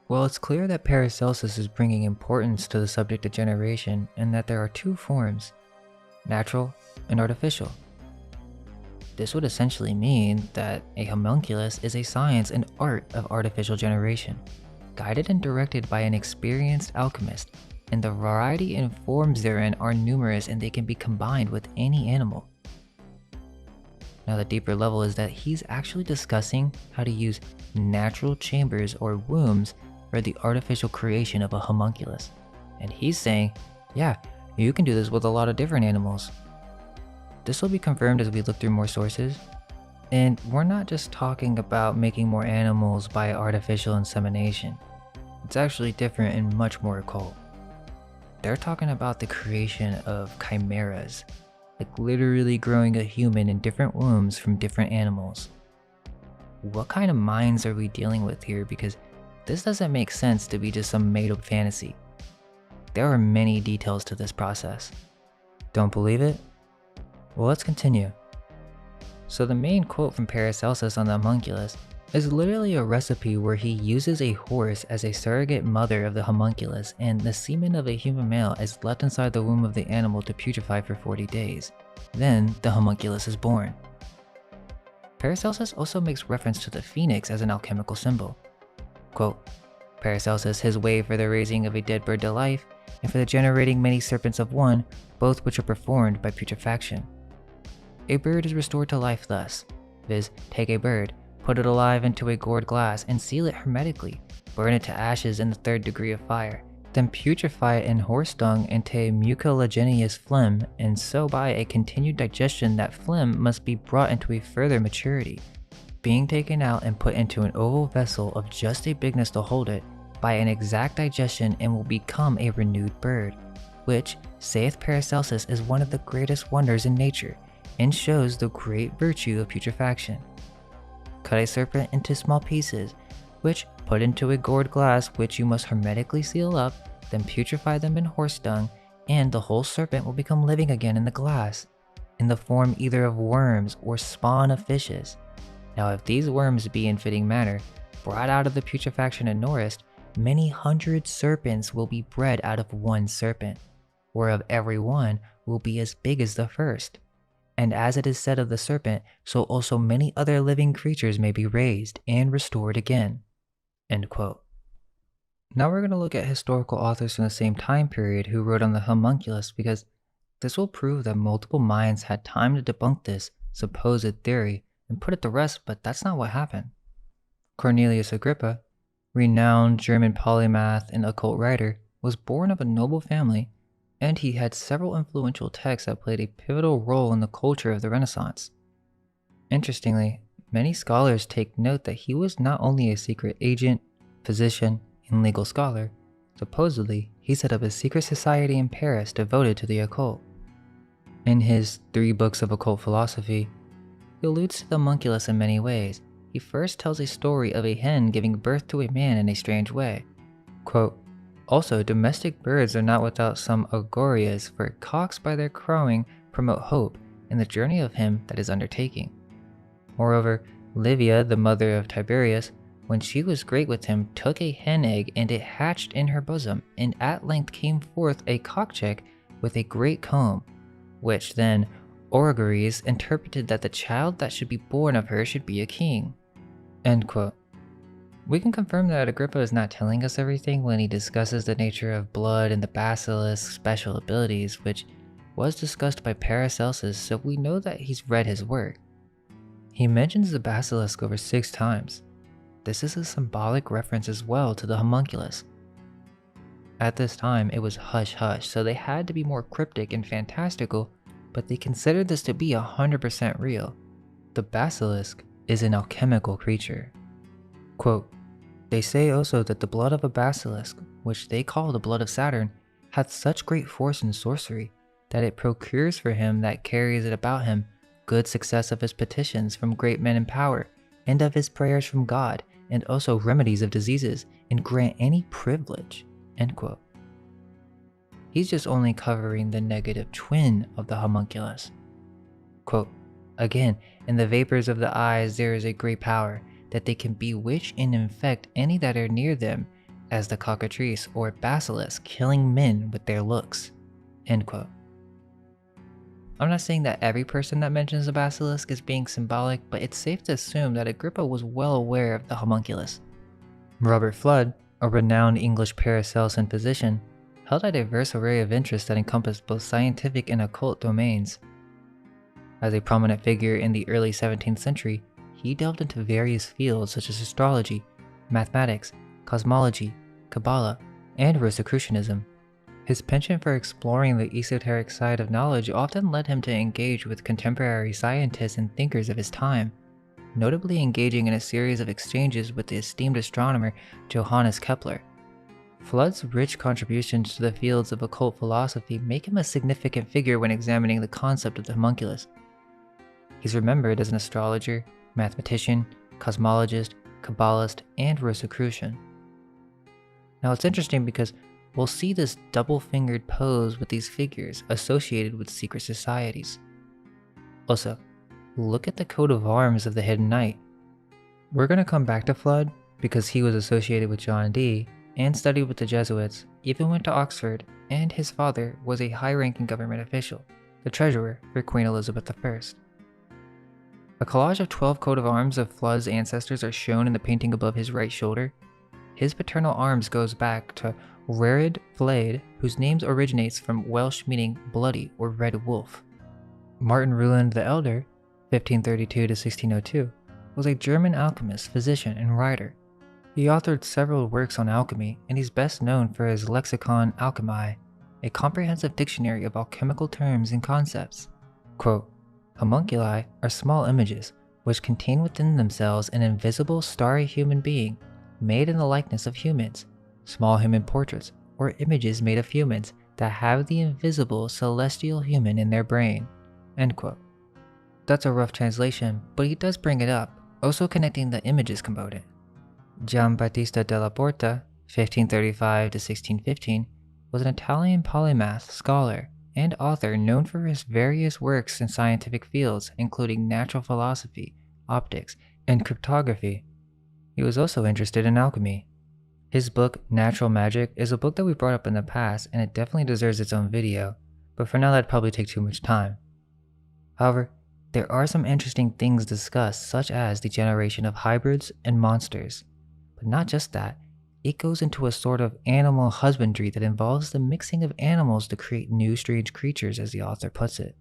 A: Well, it's clear that Paracelsus is bringing importance to the subject of generation and that there are two forms, natural and artificial. This would essentially mean that a homunculus is a science and art of artificial generation, guided and directed by an experienced alchemist, and the variety and forms therein are numerous and they can be combined with any animal. Now the deeper level is that he's actually discussing how to use natural chambers or wombs for the artificial creation of a homunculus. And he's saying, yeah, you can do this with a lot of different animals. This will be confirmed as we look through more sources. And we're not just talking about making more animals by artificial insemination. It's actually different and much more occult. They're talking about the creation of chimeras, like literally growing a human in different wombs from different animals. What kind of minds are we dealing with here? Because this doesn't make sense to be just some made-up fantasy. There are many details to this process. Don't believe it? Well, let's continue. So the main quote from Paracelsus on the homunculus is literally a recipe where he uses a horse as a surrogate mother of the homunculus, and the semen of a human male is left inside the womb of the animal to putrefy for 40 days. Then the homunculus is born. Paracelsus also makes reference to the phoenix as an alchemical symbol. Quote, Paracelsus, his way for the raising of a dead bird to life, and for the generating many serpents of one, both which are performed by putrefaction. A bird is restored to life thus, viz. Take a bird, put it alive into a gourd glass, and seal it hermetically, burn it to ashes in the 3rd degree of fire, then putrefy it in horse dung into a mucilaginous phlegm, and so by a continued digestion that phlegm must be brought into a further maturity, being taken out and put into an oval vessel of just a bigness to hold it, by an exact digestion, and will become a renewed bird, which, saith Paracelsus, is one of the greatest wonders in nature, and shows the great virtue of putrefaction. Cut a serpent into small pieces, which put into a gourd glass, which you must hermetically seal up, then putrefy them in horse dung, and the whole serpent will become living again in the glass, in the form either of worms or spawn of fishes. Now if these worms be in fitting manner brought out of the putrefaction and nourished, many hundred serpents will be bred out of one serpent, whereof every one will be as big as the first. And as it is said of the serpent, so also many other living creatures may be raised and restored again." End quote. Now we're going to look at historical authors from the same time period who wrote on the homunculus, because this will prove that multiple minds had time to debunk this supposed theory and put it to rest, but that's not what happened. Cornelius Agrippa, renowned German polymath and occult writer, was born of a noble family, and he had several influential texts that played a pivotal role in the culture of the Renaissance. Interestingly, many scholars take note that he was not only a secret agent, physician, and legal scholar. Supposedly, he set up a secret society in Paris devoted to the occult. In his 3 books of occult philosophy, he alludes to the homunculus in many ways. He first tells a story of a hen giving birth to a man in a strange way. Quote, "Also, domestic birds are not without some augurias, for cocks by their crowing promote hope in the journey of him that is undertaking. Moreover, Livia, the mother of Tiberius, when she was great with him, took a hen egg, and it hatched in her bosom, and at length came forth a cockchick with a great comb, which then auguries interpreted that the child that should be born of her should be a king." End quote. We can confirm that Agrippa is not telling us everything when he discusses the nature of blood and the basilisk's special abilities, which was discussed by Paracelsus, so we know that he's read his work. He mentions the basilisk over 6 times. This is a symbolic reference as well to the homunculus. At this time, it was hush-hush, so they had to be more cryptic and fantastical, but they considered this to be 100% real. The basilisk is an alchemical creature. Quote, "They say also that the blood of a basilisk, which they call the blood of Saturn, hath such great force in sorcery, that it procures for him that carries it about him good success of his petitions from great men in power, and of his prayers from God, and also remedies of diseases, and grant any privilege." End quote. He's just only covering the negative twin of the homunculus. Quote, "Again, in the vapors of the eyes there is a great power, that they can bewitch and infect any that are near them, as the cockatrice or basilisk killing men with their looks." End quote. I'm not saying that every person that mentions the basilisk is being symbolic, but it's safe to assume that Agrippa was well aware of the homunculus. Robert Fludd, a renowned English Paracelsian physician, held a diverse array of interests that encompassed both scientific and occult domains. As a prominent figure in the early 17th century, he delved into various fields such as astrology, mathematics, cosmology, Kabbalah, and Rosicrucianism. His penchant for exploring the esoteric side of knowledge often led him to engage with contemporary scientists and thinkers of his time, notably engaging in a series of exchanges with the esteemed astronomer Johannes Kepler. Fludd's rich contributions to the fields of occult philosophy make him a significant figure when examining the concept of the homunculus. He's remembered as an astrologer, mathematician, cosmologist, Kabbalist, and Rosicrucian. Now it's interesting because we'll see this double-fingered pose with these figures associated with secret societies. Also, look at the coat of arms of the Hidden Knight. We're going to come back to Fludd because he was associated with John Dee and studied with the Jesuits, even went to Oxford, and his father was a high-ranking government official, the treasurer for Queen Elizabeth I. A collage of 12 coat of arms of Fludd's ancestors are shown in the painting above his right shoulder. His paternal arms goes back to Rerid Vlad, whose name originates from Welsh meaning bloody or red wolf. Martin Ruland the Elder, 1532 to 1602, was a German alchemist, physician, and writer. He authored several works on alchemy, and he's best known for his Lexicon Alchemiae, a comprehensive dictionary of alchemical terms and concepts. Quote, "Homunculi are small images, which contain within themselves an invisible starry human being, made in the likeness of humans, small human portraits, or images made of humans that have the invisible celestial human in their brain." End quote. That's a rough translation, but he does bring it up, also connecting the images component. Giambattista della Porta, 1535 to 1615, was an Italian polymath, scholar, and author known for his various works in scientific fields, including natural philosophy, optics, and cryptography. He was also interested in alchemy. His book, Natural Magic, is a book that we brought up in the past, and it definitely deserves its own video, but for now that'd probably take too much time. However, there are some interesting things discussed, such as the generation of hybrids and monsters. But not just that, it goes into a sort of animal husbandry that involves the mixing of animals to create new strange creatures, as the author puts it.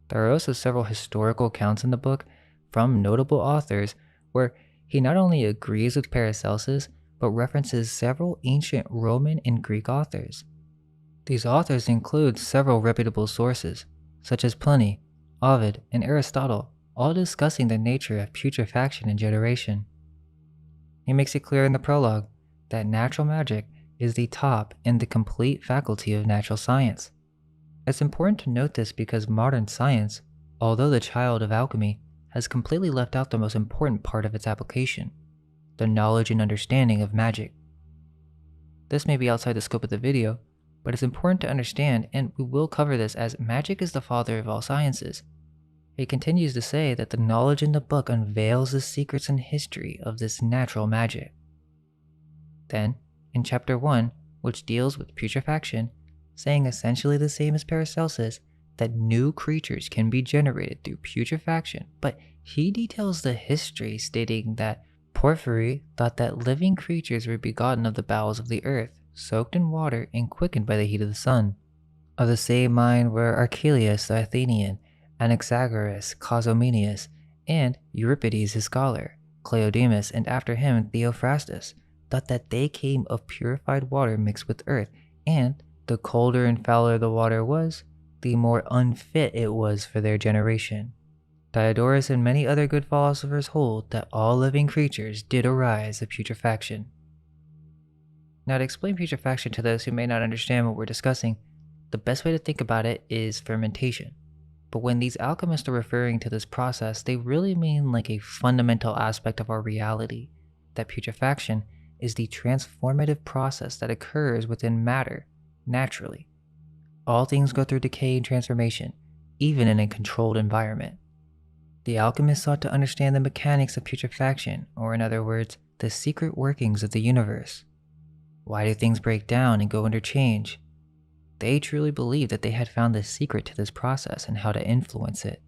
A: There are also several historical accounts in the book from notable authors where he not only agrees with Paracelsus, but references several ancient Roman and Greek authors. These authors include several reputable sources, such as Pliny, Ovid, and Aristotle, all discussing the nature of putrefaction and generation. He makes it clear in the prologue that natural magic is the top and the complete faculty of natural science. It's important to note this because modern science, although the child of alchemy, has completely left out the most important part of its application, the knowledge and understanding of magic. This may be outside the scope of the video, but it's important to understand, and we will cover this, as magic is the father of all sciences. He continues to say that the knowledge in the book unveils the secrets and history of this natural magic. Then, in chapter 1, which deals with putrefaction, saying essentially the same as Paracelsus, that new creatures can be generated through putrefaction, but he details the history, stating that Porphyry thought that living creatures were begotten of the bowels of the earth, soaked in water and quickened by the heat of the sun. Of the same mind were Archelaus the Athenian, Anaxagoras, Clazomenius, and Euripides his scholar, Cleodemus, and after him Theophrastus, thought that they came of purified water mixed with earth, and the colder and fouler the water was, the more unfit it was for their generation. Diodorus and many other good philosophers hold that all living creatures did arise of putrefaction. Now, to explain putrefaction to those who may not understand what we're discussing, the best way to think about it is fermentation. But when these alchemists are referring to this process, they really mean like a fundamental aspect of our reality, that putrefaction is the transformative process that occurs within matter, naturally. All things go through decay and transformation, even in a controlled environment. The alchemists sought to understand the mechanics of putrefaction, or in other words, the secret workings of the universe. Why do things break down and go under change? They truly believed that they had found the secret to this process and how to influence it.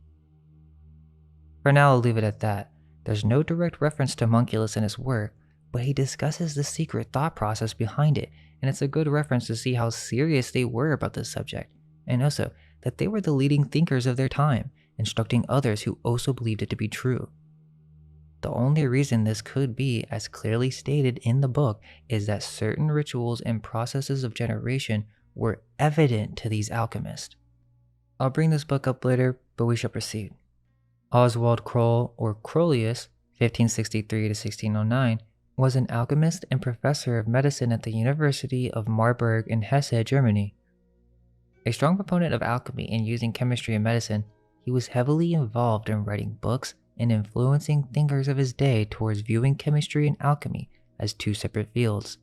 A: For now, I'll leave it at that. There's no direct reference to Homunculus in his work, but he discusses the secret thought process behind it, and it's a good reference to see how serious they were about this subject, and also that they were the leading thinkers of their time, instructing others who also believed it to be true. The only reason this could be as clearly stated in the book is that certain rituals and processes of generation were evident to these alchemists. I'll bring this book up later, but we shall proceed. Oswald Kroll, or Crollius, 1563 to 1609, was an alchemist and professor of medicine at the University of Marburg in Hesse, Germany. A strong proponent of alchemy and using chemistry and medicine, he was heavily involved in writing books and influencing thinkers of his day towards viewing chemistry and alchemy as two separate fields.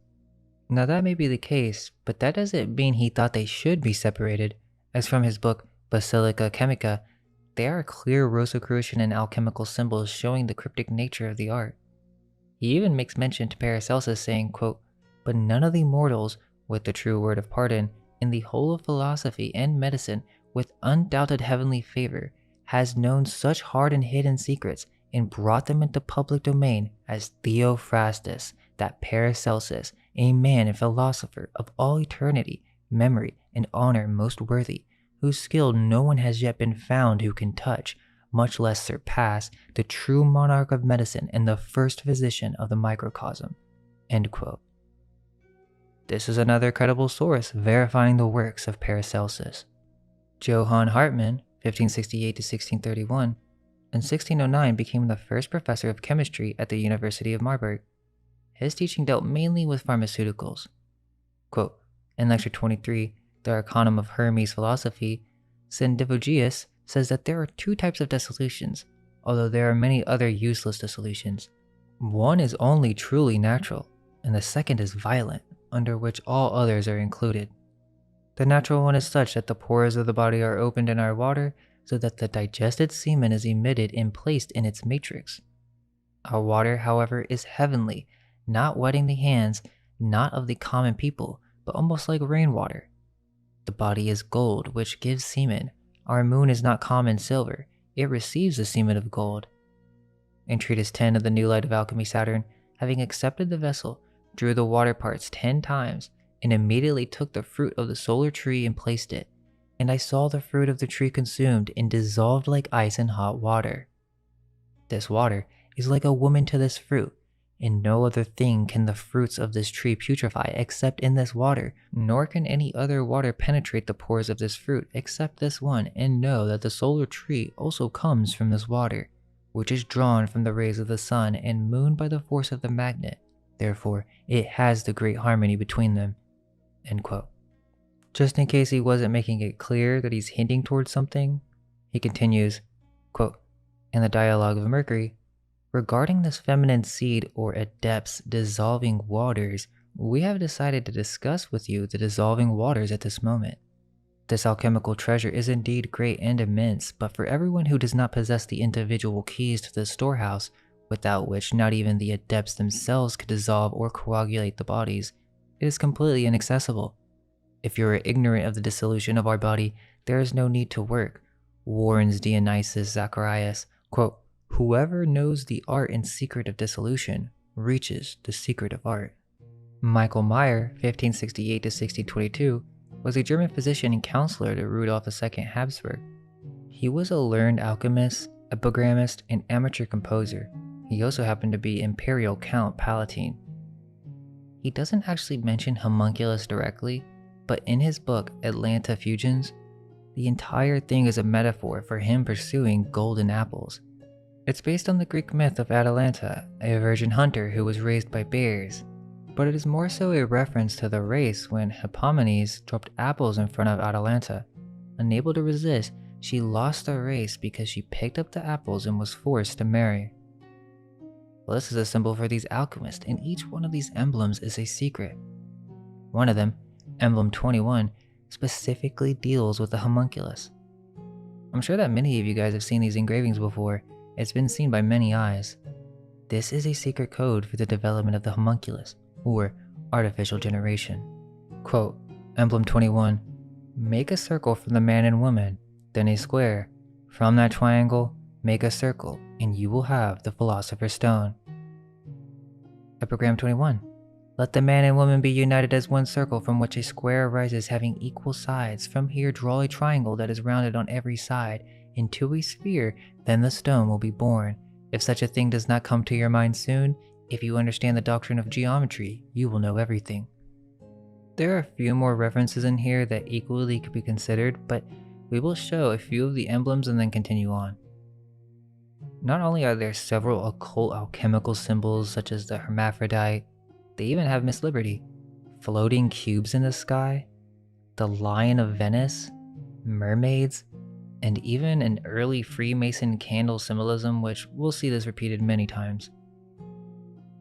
A: Now that may be the case, but that doesn't mean he thought they should be separated, as from his book Basilica Chemica, there are clear Rosicrucian and alchemical symbols showing the cryptic nature of the art. He even makes mention to Paracelsus saying, quote, "But none of the mortals, with the true word of pardon, in the whole of philosophy and medicine, with undoubted heavenly favor, has known such hard and hidden secrets and brought them into public domain as Theophrastus, that Paracelsus, a man and philosopher of all eternity, memory, and honor most worthy, whose skill no one has yet been found who can touch, much less surpass, the true monarch of medicine and the first physician of the microcosm." End quote. This is another credible source verifying the works of Paracelsus. Johann Hartmann, 1568 to 1631, in 1609 became the first professor of chemistry at the University of Marburg. His teaching dealt mainly with pharmaceuticals. Quote, in Lecture 23, The Arcanum of Hermes Philosophy, Sendivogius says that there are two types of dissolutions, although there are many other useless dissolutions. One is only truly natural, and the second is violent, under which all others are included. The natural one is such that the pores of the body are opened in our water so that the digested semen is emitted and placed in its matrix. Our water, however, is heavenly, not wetting the hands, not of the common people, but almost like rainwater. The body is gold, which gives semen. Our moon is not common silver, it receives the semen of gold. In Treatise 10 of the New Light of Alchemy, Saturn, having accepted the vessel, drew the water parts 10 times, and immediately took the fruit of the solar tree and placed it. And I saw the fruit of the tree consumed and dissolved like ice in hot water. This water is like a woman to this fruit. In no other thing can the fruits of this tree putrefy except in this water, nor can any other water penetrate the pores of this fruit except this one, and know that the solar tree also comes from this water, which is drawn from the rays of the sun and moon by the force of the magnet. Therefore, it has the great harmony between them." End quote. Just in case he wasn't making it clear that he's hinting towards something, he continues, quote, "In the dialogue of Mercury, regarding this feminine seed or adepts dissolving waters, we have decided to discuss with you the dissolving waters at this moment. This alchemical treasure is indeed great and immense, but for everyone who does not possess the individual keys to the storehouse, without which not even the adepts themselves could dissolve or coagulate the bodies, it is completely inaccessible. If you are ignorant of the dissolution of our body, there is no need to work," warns Dionysius Zacharias, quote, "Whoever knows the art and secret of dissolution reaches the secret of art." Michael Meyer, 1568 to 1622, was a German physician and counselor to Rudolf II Habsburg. He was a learned alchemist, epigrammist, and amateur composer. He also happened to be Imperial Count Palatine. He doesn't actually mention Homunculus directly, but in his book Atlanta Fusions, the entire thing is a metaphor for him pursuing golden apples. It's based on the Greek myth of Atalanta, a virgin hunter who was raised by bears, but it is more so a reference to the race when Hippomenes dropped apples in front of Atalanta. Unable to resist, she lost the race because she picked up the apples and was forced to marry. Well, this is a symbol for these alchemists, and each one of these emblems is a secret. One of them, Emblem 21, specifically deals with the homunculus. I'm sure that many of you guys have seen these engravings before. It's been seen by many eyes. This is a secret code for the development of the homunculus, or artificial generation. Quote, Emblem 21, "Make a circle from the man and woman, then a square. From that triangle, make a circle, and you will have the Philosopher's Stone." Epigram 21, "Let the man and woman be united as one circle from which a square arises having equal sides. From here draw a triangle that is rounded on every side into a sphere, then the stone will be born. If such a thing does not come to your mind soon, if you understand the doctrine of geometry, you will know everything." There are a few more references in here that equally could be considered, but we will show a few of the emblems and then continue on. Not only are there several occult alchemical symbols such as the hermaphrodite, they even have Miss Liberty, floating cubes in the sky, the Lion of Venice, mermaids, and even an early Freemason candle symbolism, which we'll see this repeated many times.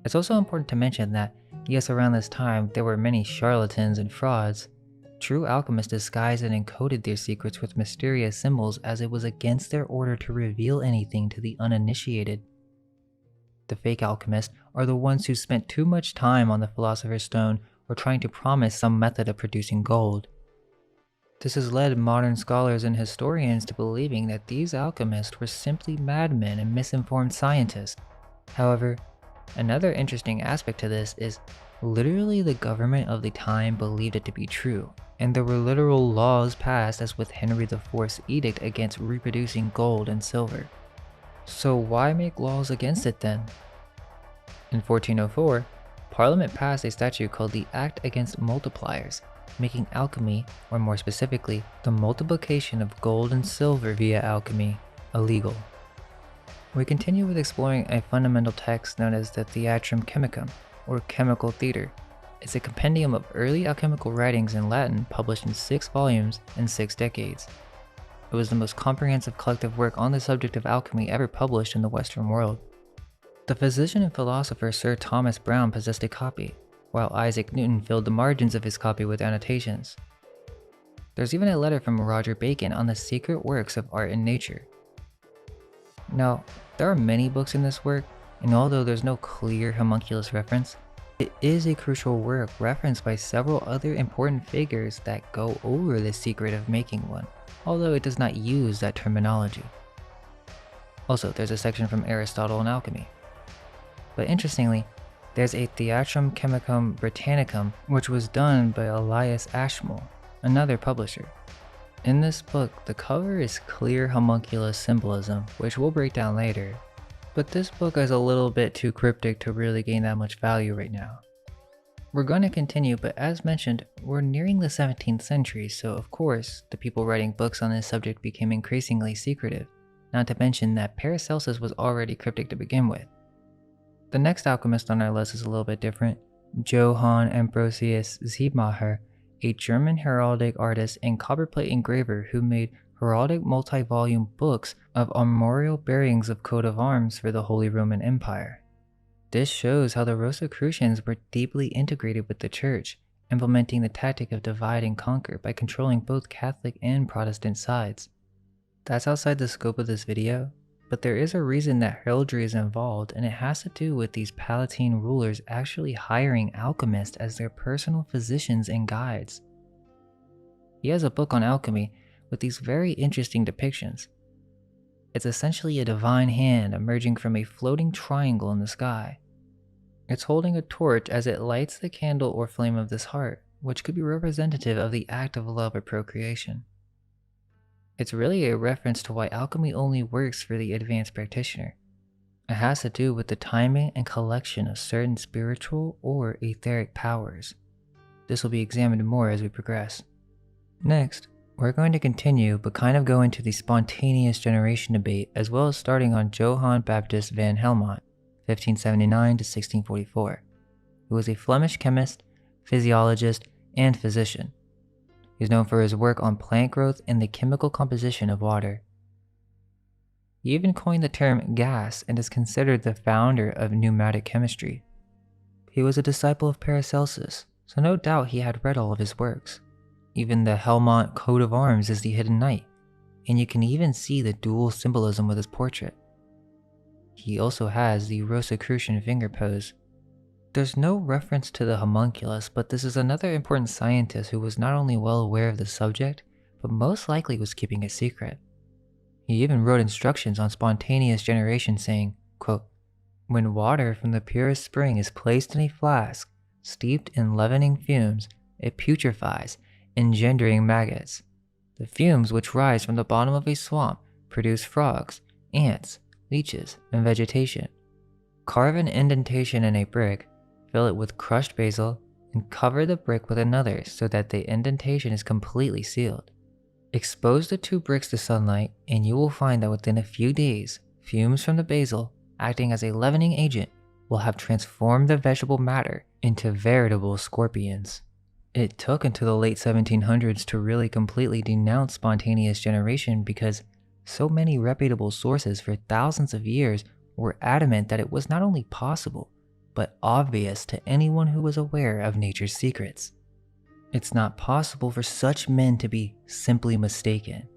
A: It's also important to mention that, yes, around this time there were many charlatans and frauds. True alchemists disguised and encoded their secrets with mysterious symbols as it was against their order to reveal anything to the uninitiated. The fake alchemists are the ones who spent too much time on the Philosopher's Stone or trying to promise some method of producing gold. This has led modern scholars and historians to believing that these alchemists were simply madmen and misinformed scientists. However, another interesting aspect to this is literally the government of the time believed it to be true, and there were literal laws passed as with Henry IV's edict against reproducing gold and silver. So why make laws against it then? In 1404, Parliament passed a statute called the Act Against Multipliers, making alchemy, or more specifically, the multiplication of gold and silver via alchemy, illegal. We continue with exploring a fundamental text known as the Theatrum Chemicum, or Chemical Theater. It's a compendium of early alchemical writings in Latin published in 6 volumes in 6 decades. It was the most comprehensive collective work on the subject of alchemy ever published in the Western world. The physician and philosopher Sir Thomas Browne possessed a copy, while Isaac Newton filled the margins of his copy with annotations. There's even a letter from Roger Bacon on the secret works of art and nature. Now, there are many books in this work, and although there's no clear homunculus reference, it is a crucial work referenced by several other important figures that go over the secret of making one, although it does not use that terminology. Also, there's a section from Aristotle on alchemy. But interestingly, there's a Theatrum Chemicum Britannicum which was done by Elias Ashmole, another publisher. In this book, the cover is clear homunculus symbolism, which we'll break down later, but this book is a little bit too cryptic to really gain that much value right now. We're going to continue, but as mentioned, we're nearing the 17th century, so of course, the people writing books on this subject became increasingly secretive, not to mention that Paracelsus was already cryptic to begin with. The next alchemist on our list is a little bit different, Johann Ambrosius Siebmacher, a German heraldic artist and copperplate engraver who made heraldic multi-volume books of armorial bearings of coat of arms for the Holy Roman Empire. This shows how the Rosicrucians were deeply integrated with the Church, implementing the tactic of divide and conquer by controlling both Catholic and Protestant sides. That's outside the scope of this video, but there is a reason that heraldry is involved, and it has to do with these Palatine rulers actually hiring alchemists as their personal physicians and guides. He has a book on alchemy with these very interesting depictions. It's essentially a divine hand emerging from a floating triangle in the sky. It's holding a torch as it lights the candle or flame of this heart, which could be representative of the act of love or procreation. It's really a reference to why alchemy only works for the advanced practitioner. It has to do with the timing and collection of certain spiritual or etheric powers. This will be examined more as we progress. Next, we're going to continue but kind of go into the spontaneous generation debate, as well as starting on Johann Baptist van Helmont, 1579 to 1644, who was a Flemish chemist, physiologist, and physician. He's known for his work on plant growth and the chemical composition of water. He even coined the term gas and is considered the founder of pneumatic chemistry. He was a disciple of Paracelsus, so no doubt he had read all of his works. Even the Helmont coat of arms is the hidden knight, and you can even see the dual symbolism with his portrait. He also has the Rosicrucian finger pose. There's no reference to the homunculus, but this is another important scientist who was not only well aware of the subject, but most likely was keeping it secret. He even wrote instructions on spontaneous generation saying, quote, "When water from the purest spring is placed in a flask, steeped in leavening fumes, it putrefies, engendering maggots. The fumes which rise from the bottom of a swamp produce frogs, ants, leeches, and vegetation. Carve an indentation in a brick, fill it with crushed basil, and cover the brick with another so that the indentation is completely sealed. Expose the two bricks to sunlight, and you will find that within a few days, fumes from the basil, acting as a leavening agent, will have transformed the vegetable matter into veritable scorpions." It took until the late 1700s to really completely denounce spontaneous generation because so many reputable sources for thousands of years were adamant that it was not only possible, but obvious to anyone who was aware of nature's secrets. It's not possible for such men to be simply mistaken.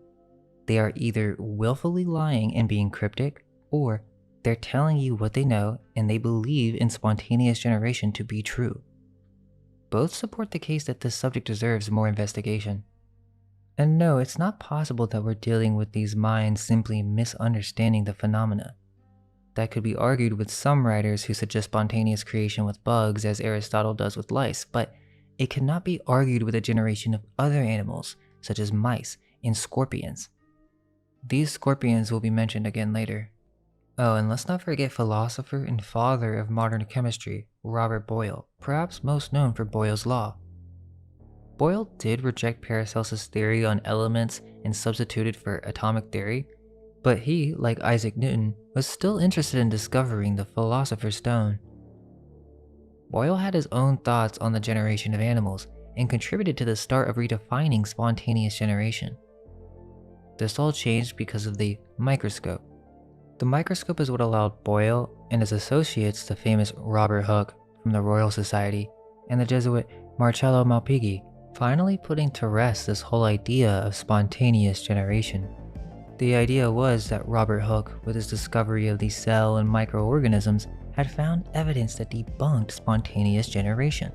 A: They are either willfully lying and being cryptic, or they're telling you what they know and they believe in spontaneous generation to be true. Both support the case that this subject deserves more investigation. And no, it's not possible that we're dealing with these minds simply misunderstanding the phenomena. That could be argued with some writers who suggest spontaneous creation with bugs as Aristotle does with lice, but it cannot be argued with a generation of other animals such as mice and scorpions. These scorpions will be mentioned again later. Oh, and let's not forget philosopher and father of modern chemistry, Robert Boyle, perhaps most known for Boyle's Law. Boyle did reject Paracelsus' theory on elements and substituted for atomic theory, but he, like Isaac Newton, was still interested in discovering the Philosopher's Stone. Boyle had his own thoughts on the generation of animals and contributed to the start of redefining spontaneous generation. This all changed because of the microscope. The microscope is what allowed Boyle and his associates, the famous Robert Hooke from the Royal Society and the Jesuit Marcello Malpighi, finally putting to rest this whole idea of spontaneous generation. The idea was that Robert Hooke, with his discovery of the cell and microorganisms, had found evidence that debunked spontaneous generation.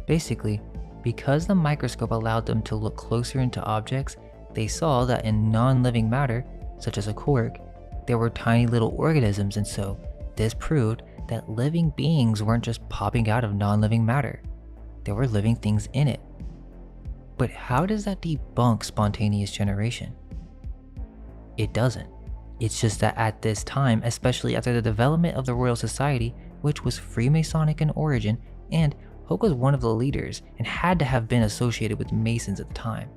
A: Basically, because the microscope allowed them to look closer into objects, they saw that in non-living matter, such as a cork, there were tiny little organisms, and so this proved that living beings weren't just popping out of non-living matter. There were living things in it. But how does that debunk spontaneous generation? It doesn't. It's just that at this time, especially after the development of the Royal Society, which was Freemasonic in origin, and Hoke was one of the leaders and had to have been associated with Masons at the time.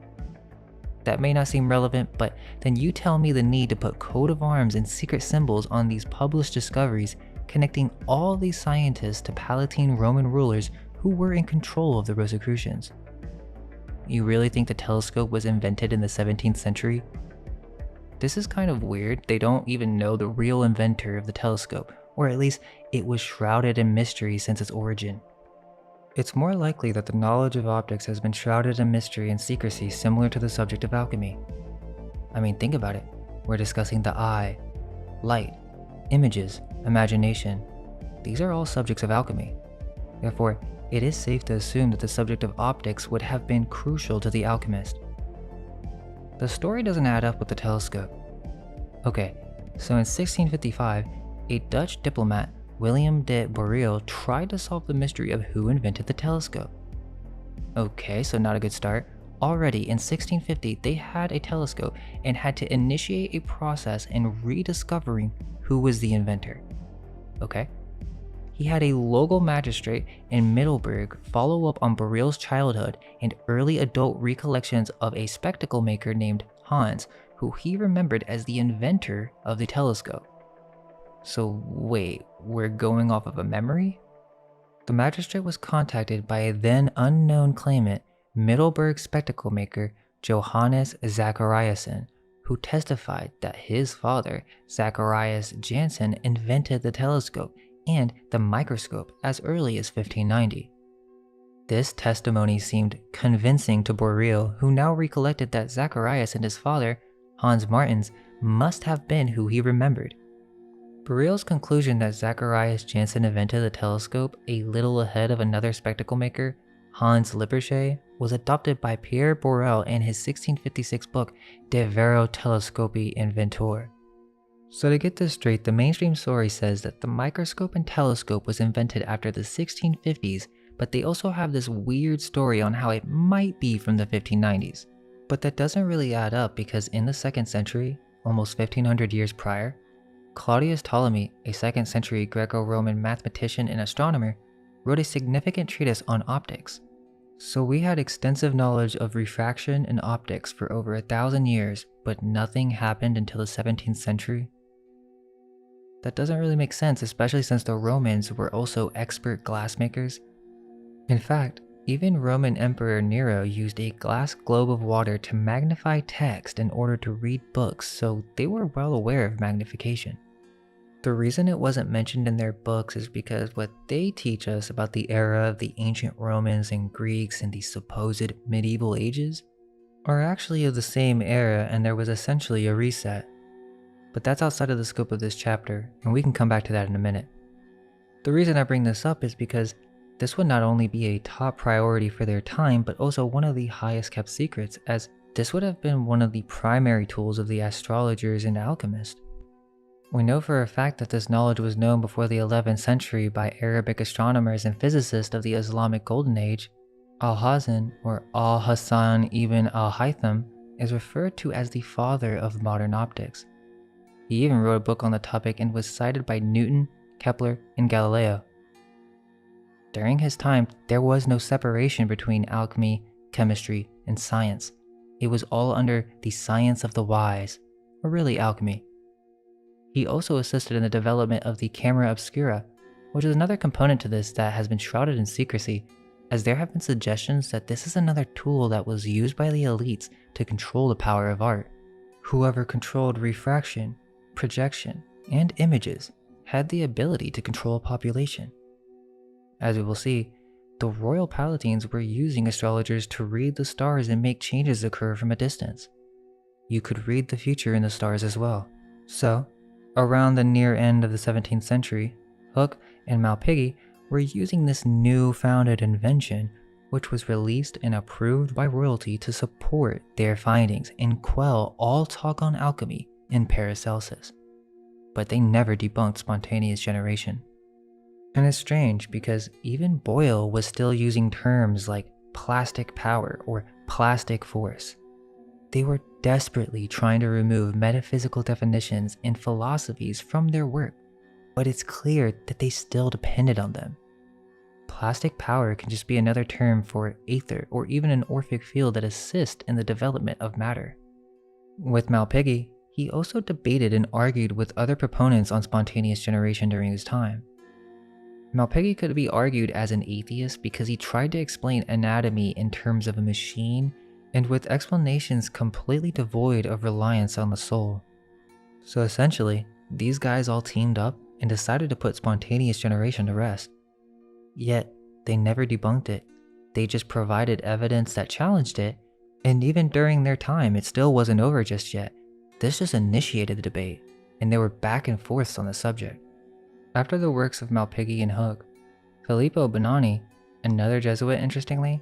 A: That may not seem relevant, but then you tell me the need to put coat of arms and secret symbols on these published discoveries, connecting all these scientists to Palatine Roman rulers who were in control of the Rosicrucians. You really think the telescope was invented in the 17th century? This is kind of weird. They don't even know the real inventor of the telescope, or at least it was shrouded in mystery since its origin. It's more likely that the knowledge of optics has been shrouded in mystery and secrecy similar to the subject of alchemy. I mean, think about it. We're discussing the eye, light, images, imagination. These are all subjects of alchemy. Therefore, it is safe to assume that the subject of optics would have been crucial to the alchemist. The story doesn't add up with the telescope. Okay, so in 1655, a Dutch diplomat, William de Boreel, tried to solve the mystery of who invented the telescope. Okay, so not a good start. Already in 1650, they had a telescope and had to initiate a process in rediscovering who was the inventor. Okay? He had a local magistrate in Middelburg follow up on Boreel's childhood and early adult recollections of a spectacle maker named Hans, who he remembered as the inventor of the telescope. So wait, we're going off of a memory? The magistrate was contacted by a then unknown claimant, Middelburg spectacle maker Johannes Zachariasen, who testified that his father, Zacharias Janssen, invented the telescope and the microscope as early as 1590. This testimony seemed convincing to Boreel, who now recollected that Zacharias and his father, Hans Martens, must have been who he remembered. Boreel's conclusion that Zacharias Janssen invented the telescope a little ahead of another spectacle maker, Hans Lippershey, was adopted by Pierre Borel in his 1656 book De Vero Telescopii Inventor. So to get this straight, the mainstream story says that the microscope and telescope was invented after the 1650s, but they also have this weird story on how it might be from the 1590s. But that doesn't really add up because in the 2nd century, almost 1500 years prior, Claudius Ptolemy, a 2nd century Greco-Roman mathematician and astronomer, wrote a significant treatise on optics. So we had extensive knowledge of refraction and optics for over 1,000 years, but nothing happened until the 17th century. That doesn't really make sense, especially since the Romans were also expert glassmakers. In fact, even Roman Emperor Nero used a glass globe of water to magnify text in order to read books, so they were well aware of magnification. The reason it wasn't mentioned in their books is because what they teach us about the era of the ancient Romans and Greeks and the supposed medieval ages are actually of the same era, and there was essentially a reset. But that's outside of the scope of this chapter, and we can come back to that in a minute. The reason I bring this up is because this would not only be a top priority for their time, but also one of the highest kept secrets, as this would have been one of the primary tools of the astrologers and alchemists. We know for a fact that this knowledge was known before the 11th century by Arabic astronomers and physicists of the Islamic Golden Age. Al-Hazan, or Al-Hassan ibn al-Haytham, is referred to as the father of modern optics. He even wrote a book on the topic and was cited by Newton, Kepler, and Galileo. During his time, there was no separation between alchemy, chemistry, and science. It was all under the science of the wise, or really alchemy. He also assisted in the development of the camera obscura, which is another component to this that has been shrouded in secrecy, as there have been suggestions that this is another tool that was used by the elites to control the power of art. Whoever controlled refraction, projection, and images had the ability to control a population. As we will see, the royal palatines were using astrologers to read the stars and make changes occur from a distance. You could read the future in the stars as well. So, around the near end of the 17th century, Hooke and Malpighi were using this new-founded invention, which was released and approved by royalty to support their findings and quell all talk on alchemy and Paracelsus. But they never debunked spontaneous generation. And it's strange because even Boyle was still using terms like plastic power or plastic force. They were desperately trying to remove metaphysical definitions and philosophies from their work, but it's clear that they still depended on them. Plastic power can just be another term for aether or even an Orphic field that assists in the development of matter. With Malpighi, he also debated and argued with other proponents on spontaneous generation during his time. Malpighi could be argued as an atheist because he tried to explain anatomy in terms of a machine and with explanations completely devoid of reliance on the soul. So essentially, these guys all teamed up and decided to put spontaneous generation to rest. Yet, they never debunked it. They just provided evidence that challenged it, and even during their time, it still wasn't over just yet. This just initiated the debate, and there were back and forths on the subject. After the works of Malpighi and Hooke, Filippo Bonanni, another Jesuit interestingly,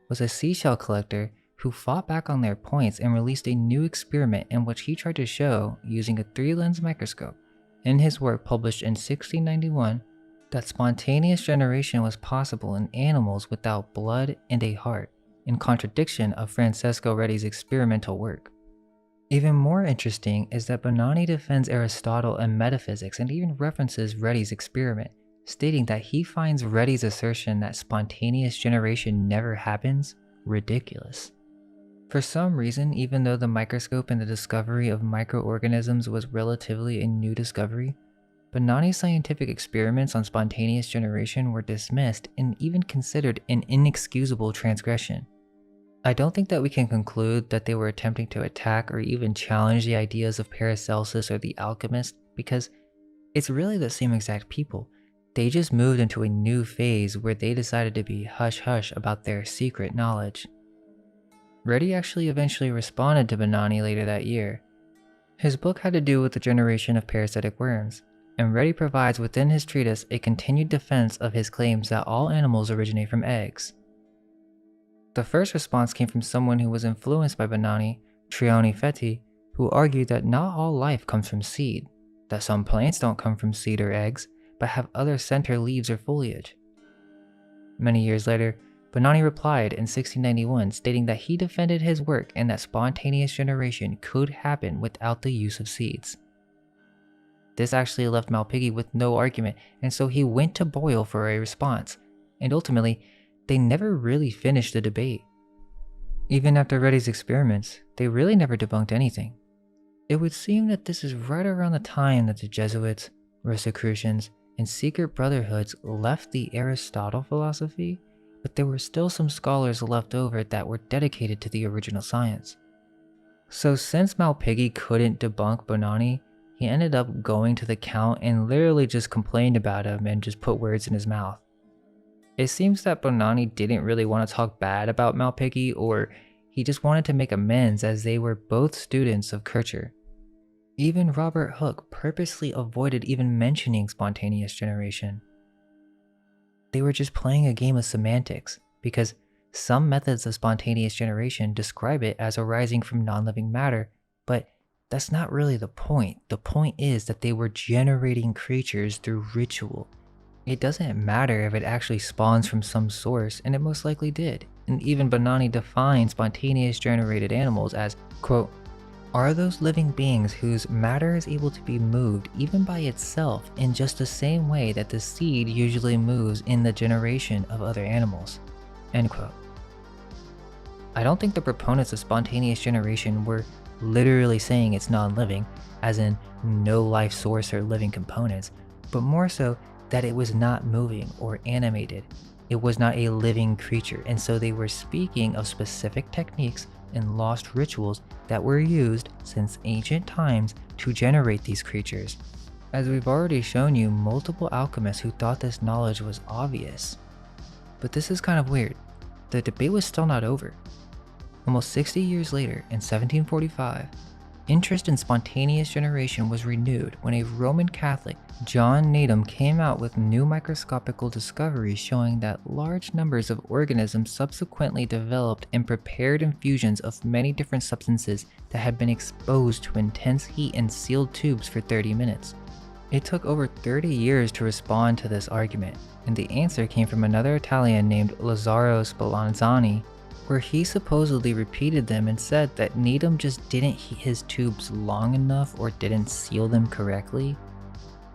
A: was a seashell collector who fought back on their points and released a new experiment in which he tried to show, using a 3-lens microscope, in his work published in 1691, that spontaneous generation was possible in animals without blood and a heart, in contradiction of Francesco Redi's experimental work. Even more interesting is that Bonanni defends Aristotle and metaphysics and even references Redi's experiment, stating that he finds Redi's assertion that spontaneous generation never happens ridiculous. For some reason, even though the microscope and the discovery of microorganisms was relatively a new discovery, Bonanni's scientific experiments on spontaneous generation were dismissed and even considered an inexcusable transgression. I don't think that we can conclude that they were attempting to attack or even challenge the ideas of Paracelsus or the alchemist, because it's really the same exact people. They just moved into a new phase where they decided to be hush-hush about their secret knowledge. Redi actually eventually responded to Bonanni later that year. His book had to do with the generation of parasitic worms, and Redi provides within his treatise a continued defense of his claims that all animals originate from eggs. The first response came from someone who was influenced by Bonanni, Trioni Fetti, who argued that not all life comes from seed, that some plants don't come from seed or eggs, but have other center leaves or foliage. Many years later, Bonanni replied in 1691 stating that he defended his work and that spontaneous generation could happen without the use of seeds. This actually left Malpighi with no argument, and so he went to Boyle for a response, and ultimately, they never really finished the debate. Even after Redi's experiments, they really never debunked anything. It would seem that this is right around the time that the Jesuits, Rosicrucians, and secret brotherhoods left the Aristotle philosophy, but there were still some scholars left over that were dedicated to the original science. So since Malpighi couldn't debunk Bonanni, he ended up going to the Count and literally just complained about him and just put words in his mouth. It seems that Bonanni didn't really want to talk bad about Malpighi, or he just wanted to make amends as they were both students of Kircher. Even Robert Hooke purposely avoided even mentioning spontaneous generation. They were just playing a game of semantics, because some methods of spontaneous generation describe it as arising from non-living matter, but that's not really the point. The point is that they were generating creatures through ritual. It doesn't matter if it actually spawns from some source, and it most likely did. And even Bonanni defined spontaneous generated animals as, quote, are those living beings whose matter is able to be moved even by itself in just the same way that the seed usually moves in the generation of other animals, end quote. I don't think the proponents of spontaneous generation were literally saying it's non-living, as in no life source or living components, but more so that it was not moving or animated. It was not a living creature, and so they were speaking of specific techniques and lost rituals that were used since ancient times to generate these creatures. As we've already shown you, multiple alchemists who thought this knowledge was obvious. But this is kind of weird. The debate was still not over. Almost 60 years later, in 1745, interest in spontaneous generation was renewed when a Roman Catholic, John Needham, came out with new microscopical discoveries showing that large numbers of organisms subsequently developed and prepared infusions of many different substances that had been exposed to intense heat in sealed tubes for 30 minutes. It took over 30 years to respond to this argument, and the answer came from another Italian named Lazzaro Spallanzani, where he supposedly repeated them and said that Needham just didn't heat his tubes long enough or didn't seal them correctly.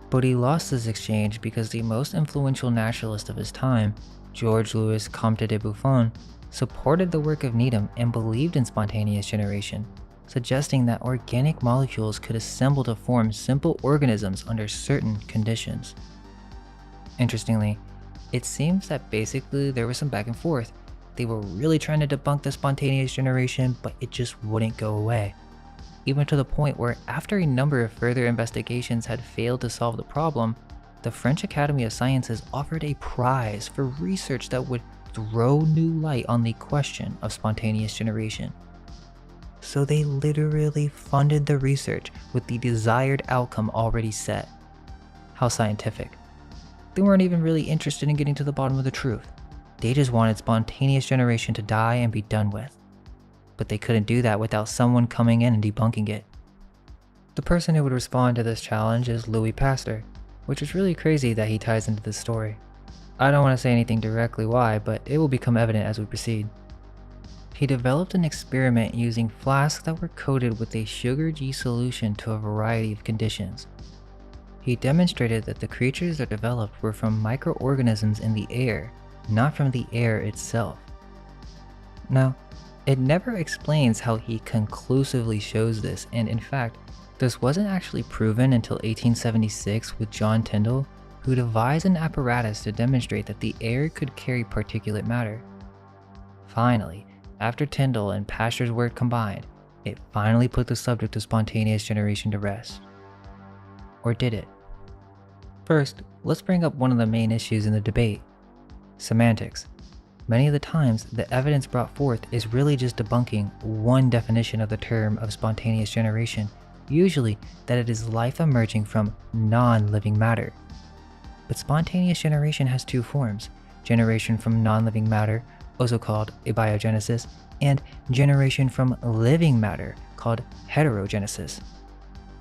A: But he lost this exchange because the most influential naturalist of his time, George Louis Comte de Buffon, supported the work of Needham and believed in spontaneous generation, suggesting that organic molecules could assemble to form simple organisms under certain conditions. Interestingly, it seems that basically there was some back and forth. They were really trying to debunk the spontaneous generation, but it just wouldn't go away. Even to the point where, after a number of further investigations had failed to solve the problem, the French Academy of Sciences offered a prize for research that would throw new light on the question of spontaneous generation. So they literally funded the research with the desired outcome already set. How scientific. They weren't even really interested in getting to the bottom of the truth. They just wanted spontaneous generation to die and be done with. But they couldn't do that without someone coming in and debunking it. The person who would respond to this challenge is Louis Pasteur, which is really crazy that he ties into this story. I don't want to say anything directly why, but it will become evident as we proceed. He developed an experiment using flasks that were coated with a sugar G solution to a variety of conditions. He demonstrated that the creatures that developed were from microorganisms in the air, not from the air itself. Now, it never explains how he conclusively shows this, and in fact, this wasn't actually proven until 1876 with John Tyndall, who devised an apparatus to demonstrate that the air could carry particulate matter. Finally, after Tyndall and Pasteur's work combined, it finally put the subject of spontaneous generation to rest. Or did it? First, let's bring up one of the main issues in the debate: semantics. Many of the times, the evidence brought forth is really just debunking one definition of the term of spontaneous generation, usually that it is life emerging from non-living matter. But spontaneous generation has two forms: generation from non-living matter, also called abiogenesis, and generation from living matter, called heterogenesis.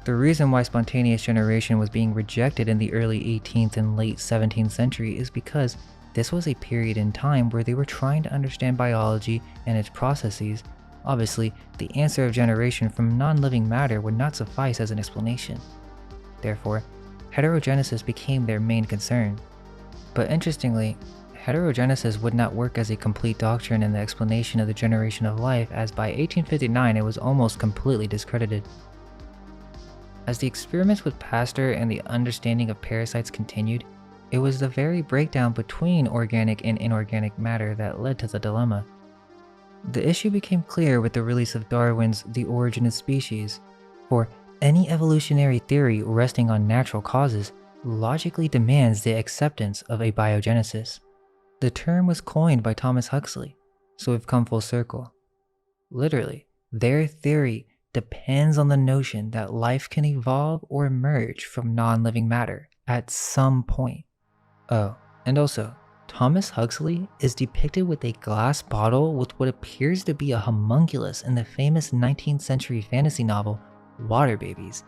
A: The reason why spontaneous generation was being rejected in the early 18th and late 17th century is because this was a period in time where they were trying to understand biology and its processes. Obviously, the answer of generation from non-living matter would not suffice as an explanation. Therefore, heterogenesis became their main concern. But interestingly, heterogenesis would not work as a complete doctrine in the explanation of the generation of life, as by 1859 it was almost completely discredited. As the experiments with Pasteur and the understanding of parasites continued, it was the very breakdown between organic and inorganic matter that led to the dilemma. The issue became clear with the release of Darwin's The Origin of Species, for any evolutionary theory resting on natural causes logically demands the acceptance of abiogenesis. The term was coined by Thomas Huxley, so we've come full circle. Literally, their theory depends on the notion that life can evolve or emerge from non-living matter at some point. Oh, and also, Thomas Huxley is depicted with a glass bottle with what appears to be a homunculus in the famous 19th century fantasy novel, Water Babies.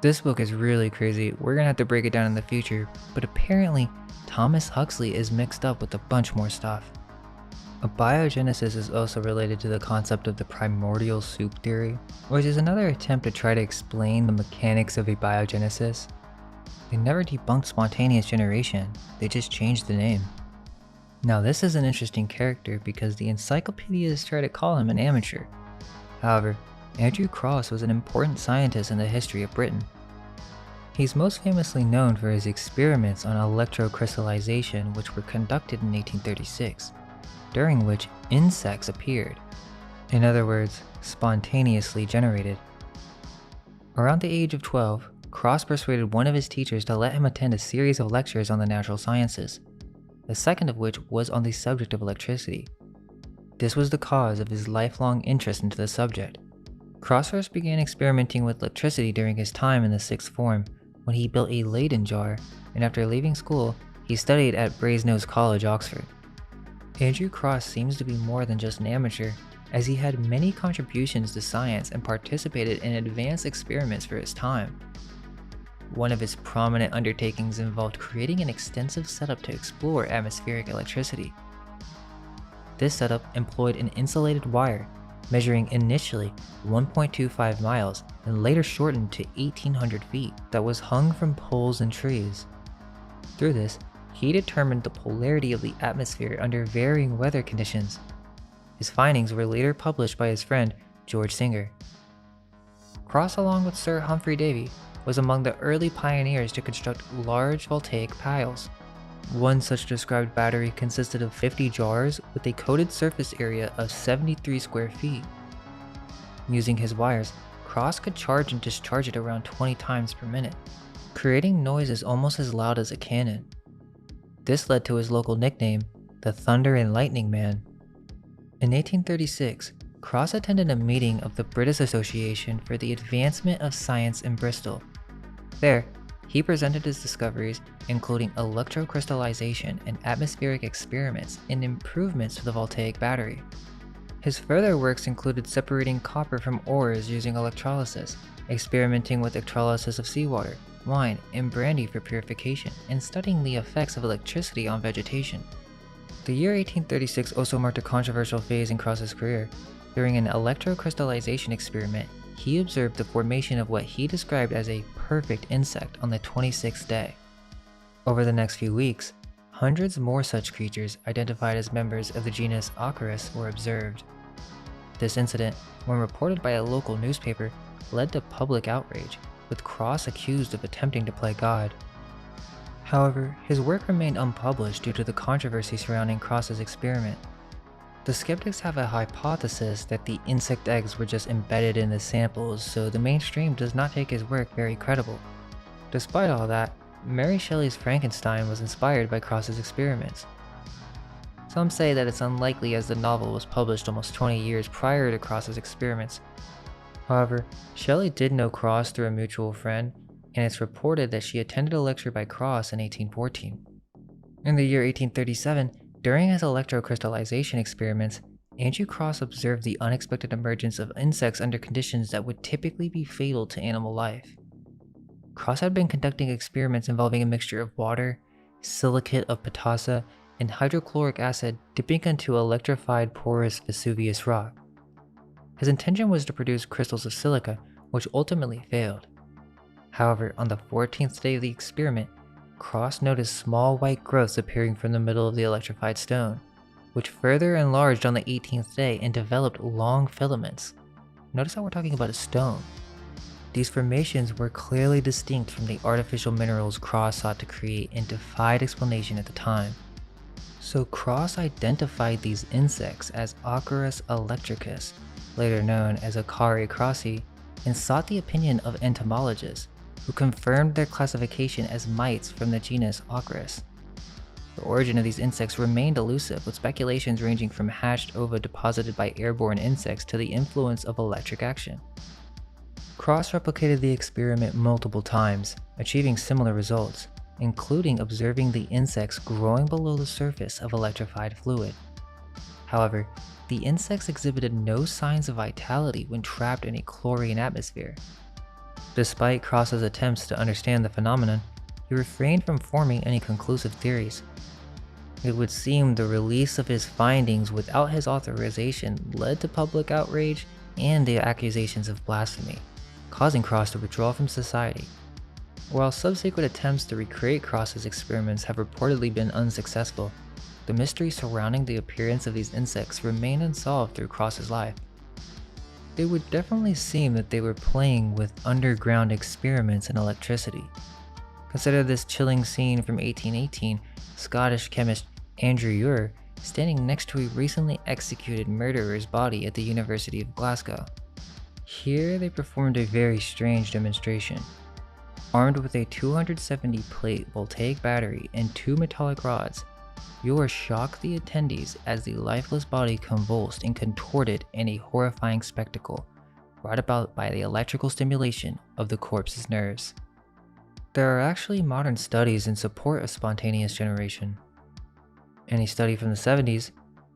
A: This book is really crazy. We're gonna have to break it down in the future, but apparently Thomas Huxley is mixed up with a bunch more stuff. Abiogenesis is also related to the concept of the primordial soup theory, which is another attempt to try to explain the mechanics of abiogenesis. They never debunked spontaneous generation, they just changed the name. Now this is an interesting character because the encyclopedias try to call him an amateur. However, Andrew Cross was an important scientist in the history of Britain. He's most famously known for his experiments on electrocrystallization, which were conducted in 1836, during which insects appeared. In other words, spontaneously generated. Around the age of 12, Cross persuaded one of his teachers to let him attend a series of lectures on the natural sciences, the second of which was on the subject of electricity. This was the cause of his lifelong interest into the subject. Cross first began experimenting with electricity during his time in the sixth form, when he built a Leyden jar, and after leaving school, he studied at Brasenose College, Oxford. Andrew Cross seems to be more than just an amateur, as he had many contributions to science and participated in advanced experiments for his time. One of his prominent undertakings involved creating an extensive setup to explore atmospheric electricity. This setup employed an insulated wire, measuring initially 1.25 miles and later shortened to 1,800 feet, that was hung from poles and trees. Through this, he determined the polarity of the atmosphere under varying weather conditions. His findings were later published by his friend George Singer. Cross, along with Sir Humphrey Davy, was among the early pioneers to construct large voltaic piles. One such described battery consisted of 50 jars with a coated surface area of 73 square feet. Using his wires, Cross could charge and discharge it around 20 times per minute, creating noises almost as loud as a cannon. This led to his local nickname, the Thunder and Lightning Man. In 1836, Cross attended a meeting of the British Association for the Advancement of Science in Bristol. There, he presented his discoveries, including electrocrystallization and atmospheric experiments and improvements to the voltaic battery. His further works included separating copper from ores using electrolysis, experimenting with electrolysis of seawater, wine, and brandy for purification, and studying the effects of electricity on vegetation. The year 1836 also marked a controversial phase in Cross's career. During an electrocrystallization experiment, he observed the formation of what he described as a perfect insect on the 26th day. Over the next few weeks, hundreds more such creatures identified as members of the genus Acarus were observed. This incident, when reported by a local newspaper, led to public outrage, with Cross accused of attempting to play God. However, his work remained unpublished due to the controversy surrounding Cross's experiment. The skeptics have a hypothesis that the insect eggs were just embedded in the samples, so the mainstream does not take his work very credible. Despite all that, Mary Shelley's Frankenstein was inspired by Cross's experiments. Some say that it's unlikely, as the novel was published almost 20 years prior to Cross's experiments. However, Shelley did know Cross through a mutual friend, and it's reported that she attended a lecture by Cross in 1814. In the year 1837, during his electrocrystallization experiments, Andrew Cross observed the unexpected emergence of insects under conditions that would typically be fatal to animal life. Cross had been conducting experiments involving a mixture of water, silicate of potassa, and hydrochloric acid dipping into electrified porous Vesuvius rock. His intention was to produce crystals of silica, which ultimately failed. However, on the 14th day of the experiment, Cross noticed small white growths appearing from the middle of the electrified stone, which further enlarged on the 18th day and developed long filaments. Notice how we're talking about a stone. These formations were clearly distinct from the artificial minerals Cross sought to create and defied explanation at the time. So Cross identified these insects as Acarus electricus, later known as Acari crossi, and sought the opinion of entomologists, who confirmed their classification as mites from the genus Acarus. The origin of these insects remained elusive, with speculations ranging from hatched ova deposited by airborne insects to the influence of electric action. Cross replicated the experiment multiple times, achieving similar results, including observing the insects growing below the surface of electrified fluid. However, the insects exhibited no signs of vitality when trapped in a chlorine atmosphere. Despite Cross's attempts to understand the phenomenon, he refrained from forming any conclusive theories. It would seem the release of his findings without his authorization led to public outrage and the accusations of blasphemy, causing Cross to withdraw from society. While subsequent attempts to recreate Cross's experiments have reportedly been unsuccessful, the mystery surrounding the appearance of these insects remained unsolved through Cross's life. It would definitely seem that they were playing with underground experiments in electricity. Consider this chilling scene from 1818, Scottish chemist Andrew Ure standing next to a recently executed murderer's body at the University of Glasgow. Here they performed a very strange demonstration. Armed with a 270 plate voltaic battery and 2 metallic rods, Ure shocked the attendees as the lifeless body convulsed and contorted in a horrifying spectacle, brought about by the electrical stimulation of the corpse's nerves. There are actually modern studies in support of spontaneous generation. In a study from the 70s,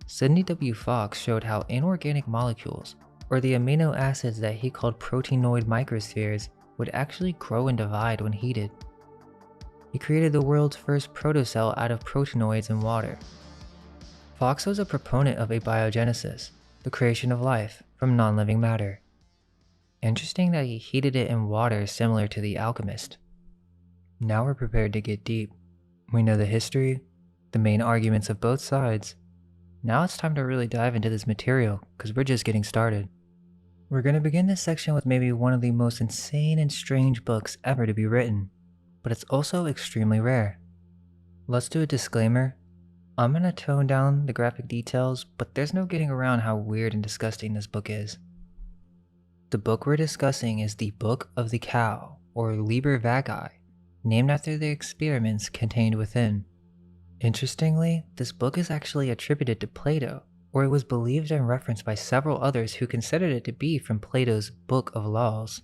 A: Sidney W. Fox showed how inorganic molecules, or the amino acids that he called proteinoid microspheres, would actually grow and divide when heated. He created the world's first protocell out of proteinoids and water. Fox was a proponent of abiogenesis, the creation of life from non-living matter. Interesting that he heated it in water similar to the alchemist. Now we're prepared to get deep. We know the history, the main arguments of both sides. Now it's time to really dive into this material, because we're just getting started. We're going to begin this section with maybe one of the most insane and strange books ever to be written, but it's also extremely rare. Let's do a disclaimer. I'm going to tone down the graphic details, but there's no getting around how weird and disgusting this book is. The book we're discussing is the Book of the Cow, or Liber VACCAEArtificial, named after the experiments contained within. Interestingly, this book is actually attributed to Plato, or it was believed and referenced by several others who considered it to be from Plato's Book of Laws.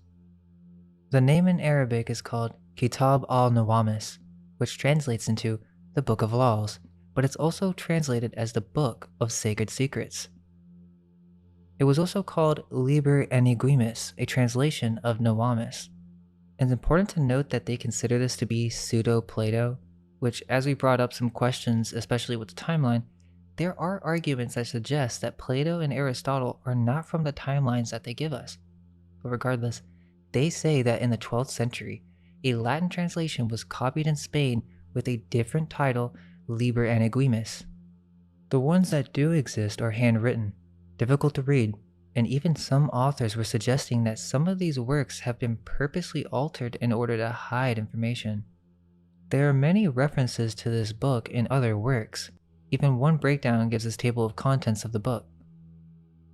A: The name in Arabic is called Kitab al-Nawamis, which translates into the Book of Laws, but it's also translated as the Book of Sacred Secrets. It was also called Liber Enigmatis, a translation of Nawamis. It's important to note that they consider this to be pseudo-Plato, which, as we brought up some questions, especially with the timeline, there are arguments that suggest that Plato and Aristotle are not from the timelines that they give us. But regardless, they say that in the 12th century, a Latin translation was copied in Spain with a different title, Liber Enigmatis. The ones that do exist are handwritten, difficult to read, and even some authors were suggesting that some of these works have been purposely altered in order to hide information. There are many references to this book in other works. Even one breakdown gives this table of contents of the book.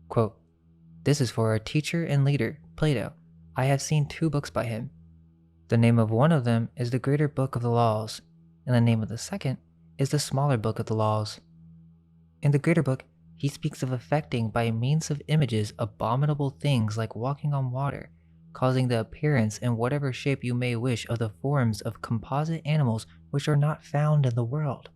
A: Quote, "This is for our teacher and leader, Plato. I have seen 2 books by him. The name of one of them is the Greater Book of the Laws, and the name of the second is the Smaller Book of the Laws. In the Greater Book, he speaks of affecting by means of images abominable things like walking on water, causing the appearance in whatever shape you may wish of the forms of composite animals which are not found in the world,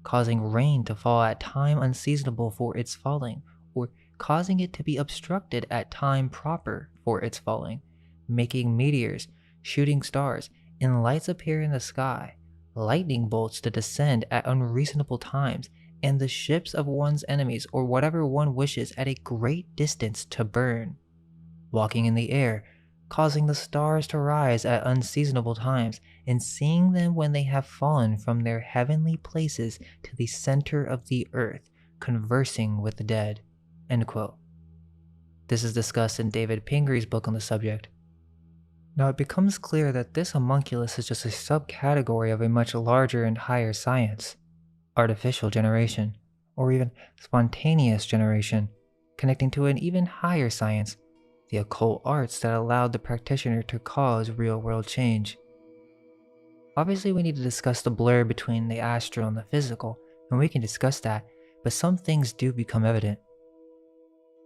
A: causing rain to fall at time unseasonable for its falling, or causing it to be obstructed at time proper for its falling, making meteors, shooting stars, and lights appear in the sky, lightning bolts to descend at unreasonable times, and the ships of one's enemies or whatever one wishes at a great distance to burn, walking in the air, causing the stars to rise at unseasonable times, and seeing them when they have fallen from their heavenly places to the center of the earth, conversing with the dead." End quote. This is discussed in David Pingree's book on the subject. Now it becomes clear that this homunculus is just a subcategory of a much larger and higher science, artificial generation, or even spontaneous generation, connecting to an even higher science, the occult arts that allowed the practitioner to cause real-world change. Obviously, we need to discuss the blur between the astral and the physical, and we can discuss that, but some things do become evident.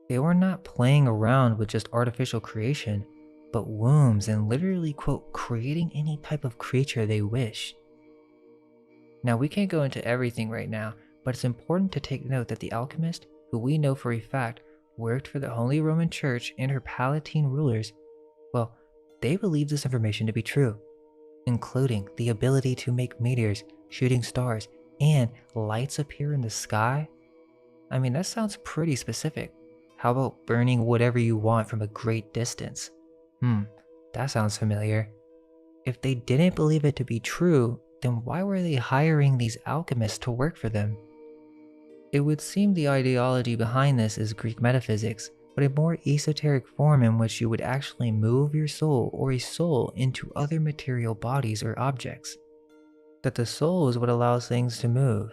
A: They were not playing around with just artificial creation, but wombs and literally, quote, creating any type of creature they wish. Now, we can't go into everything right now, but it's important to take note that the alchemist, who we know for a fact worked for the Holy Roman Church and her Palatine rulers, well, they believed this information to be true, including the ability to make meteors, shooting stars, and lights appear in the sky. I mean, that sounds pretty specific. How about burning whatever you want from a great distance? That sounds familiar. If they didn't believe it to be true, then why were they hiring these alchemists to work for them? It would seem the ideology behind this is Greek metaphysics, but a more esoteric form in which you would actually move your soul or a soul into other material bodies or objects. That the soul is what allows things to move.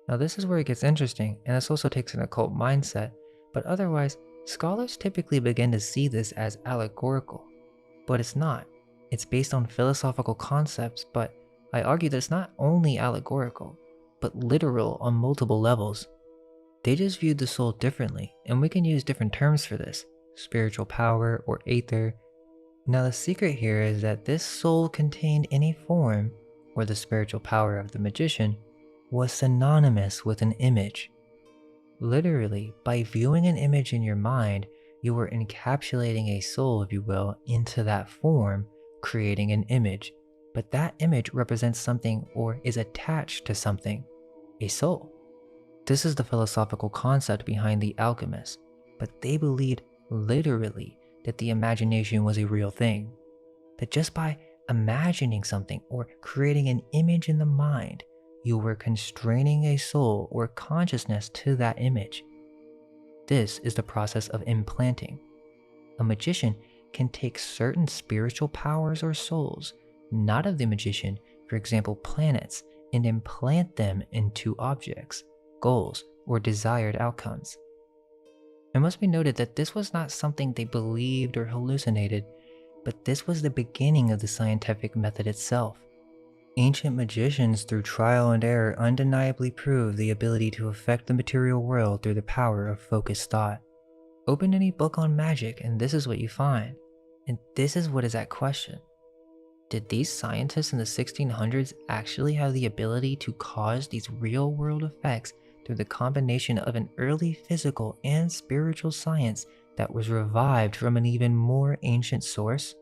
A: Now this is where it gets interesting, and this also takes an occult mindset, but otherwise, scholars typically begin to see this as allegorical. But it's not. It's based on philosophical concepts, but I argue that it's not only allegorical, but literal on multiple levels. They just viewed the soul differently, and we can use different terms for this, spiritual power, or aether. Now the secret here is that this soul contained in a form, or the spiritual power of the magician, was synonymous with an image. Literally, by viewing an image in your mind, you were encapsulating a soul, if you will, into that form, creating an image. But that image represents something or is attached to something, a soul. This is the philosophical concept behind the alchemists, but they believed literally that the imagination was a real thing. That just by imagining something or creating an image in the mind, you were constraining a soul or consciousness to that image. This is the process of implanting. A magician can take certain spiritual powers or souls, not of the magician, for example planets, and implant them into objects, goals, or desired outcomes. It must be noted that this was not something they believed or hallucinated, but this was the beginning of the scientific method itself. Ancient magicians, through trial and error, undeniably proved the ability to affect the material world through the power of focused thought. Open any book on magic and this is what you find. And this is what is at question. Did these scientists in the 1600s actually have the ability to cause these real-world effects through the combination of an early physical and spiritual science that was revived from an even more ancient source?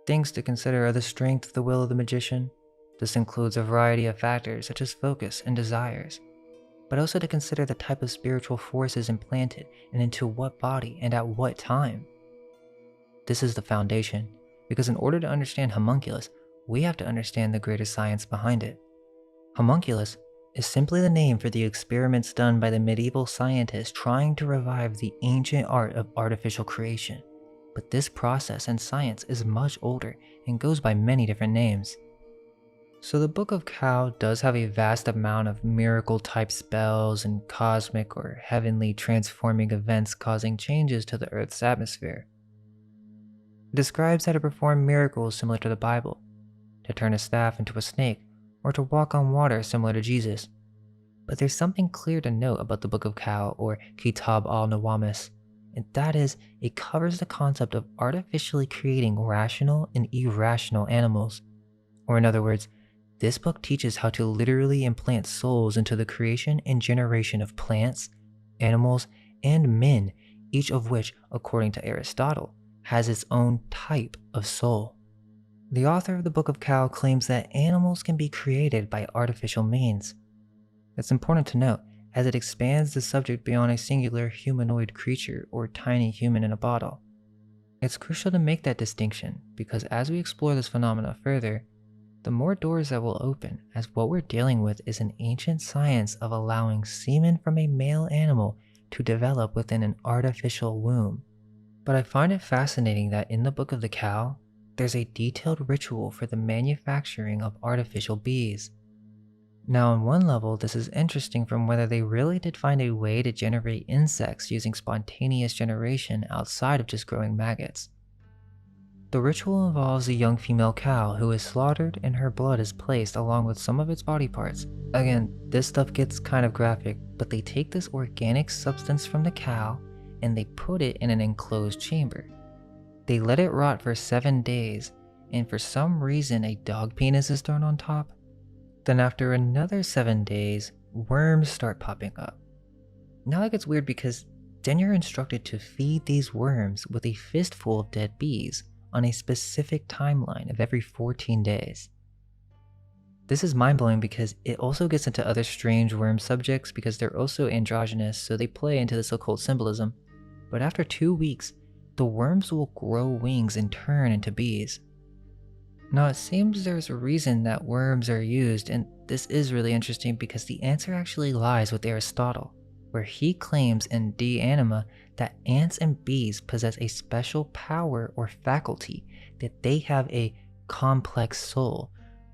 A: Things to consider are the strength of the will of the magician. This includes a variety of factors such as focus and desires, but also to consider the type of spiritual forces implanted and into what body and at what time. This is the foundation, because in order to understand Homunculus, we have to understand the greater science behind it. Homunculus is simply the name for the experiments done by the medieval scientists trying to revive the ancient art of artificial creation. But this process and science is much older and goes by many different names. So the Book of Cow does have a vast amount of miracle-type spells and cosmic or heavenly transforming events causing changes to the Earth's atmosphere. It describes how to perform miracles similar to the Bible, to turn a staff into a snake, or to walk on water similar to Jesus. But there's something clear to note about the Book of Cow, or Kitab al-Nawamis, and that is, it covers the concept of artificially creating rational and irrational animals. Or in other words, this book teaches how to literally implant souls into the creation and generation of plants, animals, and men, each of which, according to Aristotle, has its own type of soul. The author of the Book of Cow claims that animals can be created by artificial means. It's important to note, as it expands the subject beyond a singular humanoid creature or tiny human in a bottle. It's crucial to make that distinction because as we explore this phenomena further, the more doors that will open, as what we're dealing with is an ancient science of allowing semen from a male animal to develop within an artificial womb. But I find it fascinating that in the Book of the Cow, there's a detailed ritual for the manufacturing of artificial bees. Now on one level, this is interesting from whether they really did find a way to generate insects using spontaneous generation outside of just growing maggots. The ritual involves a young female cow who is slaughtered and her blood is placed along with some of its body parts. Again, this stuff gets kind of graphic, but they take this organic substance from the cow and they put it in an enclosed chamber. They let it rot for 7 days, and for some reason a dog penis is thrown on top. Then after another 7 days, worms start popping up. Now it gets weird because then you're instructed to feed these worms with a fistful of dead bees on a specific timeline of every 14 days. This is mind-blowing because it also gets into other strange worm subjects because they're also androgynous, so they play into this occult symbolism. But after 2 weeks, the worms will grow wings and turn into bees. Now it seems there's a reason that worms are used, and this is really interesting because the answer actually lies with Aristotle, where he claims in De Anima that ants and bees possess a special power or faculty that they have a complex soul.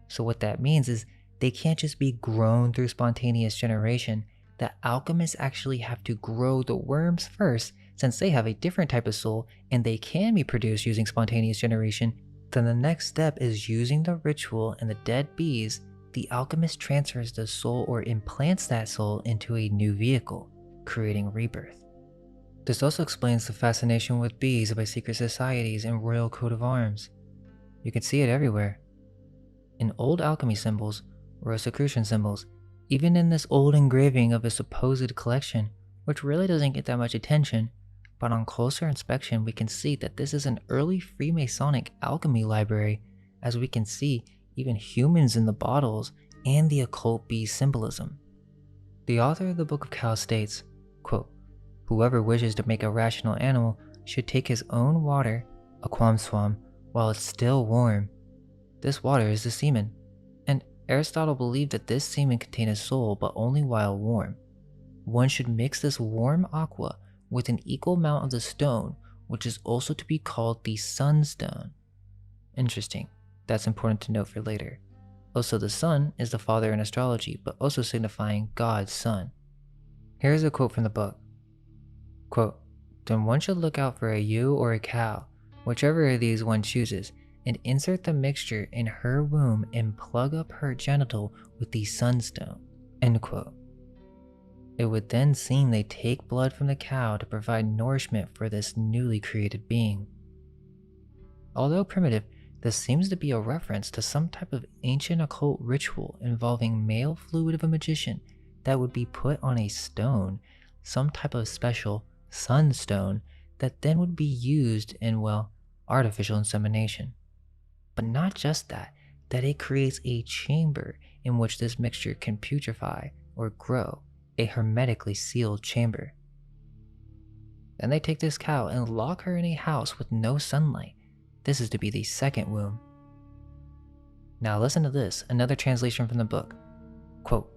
A: So what that means is they can't just be grown through spontaneous generation. The alchemists actually have to grow the worms first, since they have a different type of soul and they can be produced using spontaneous generation. Then the next step is using the ritual and the dead bees, the alchemist transfers the soul or implants that soul into a new vehicle, creating rebirth. This also explains the fascination with bees by secret societies and royal coat of arms. You can see it everywhere. In old alchemy symbols, Rosicrucian symbols, even in this old engraving of a supposed collection, which really doesn't get that much attention, but on closer inspection we can see that this is an early Freemasonic alchemy library, as we can see even humans in the bottles and the occult bee symbolism. The author of the Book of Cow states, quote, "Whoever wishes to make a rational animal should take his own water, a quamswam, while it's still warm. This water is the semen, and Aristotle believed that this semen contained a soul, but only while warm. One should mix this warm aqua with an equal amount of the stone, which is also to be called the sunstone." Interesting, that's important to note for later. Also, the sun is the father in astrology, but also signifying God's son. Here's a quote from the book. Quote, "Then one should look out for a ewe or a cow, whichever of these one chooses, and insert the mixture in her womb and plug up her genital with the sunstone." End quote. It would then seem they take blood from the cow to provide nourishment for this newly created being. Although primitive, this seems to be a reference to some type of ancient occult ritual involving male fluid of a magician that would be put on a stone, some type of special sunstone that then would be used in, well, artificial insemination. But not just that it creates a chamber in which this mixture can putrefy or grow, a hermetically sealed chamber. Then they take this cow and lock her in a house with no sunlight. This is to be the second womb. Now listen to this, another translation from the book. Quote,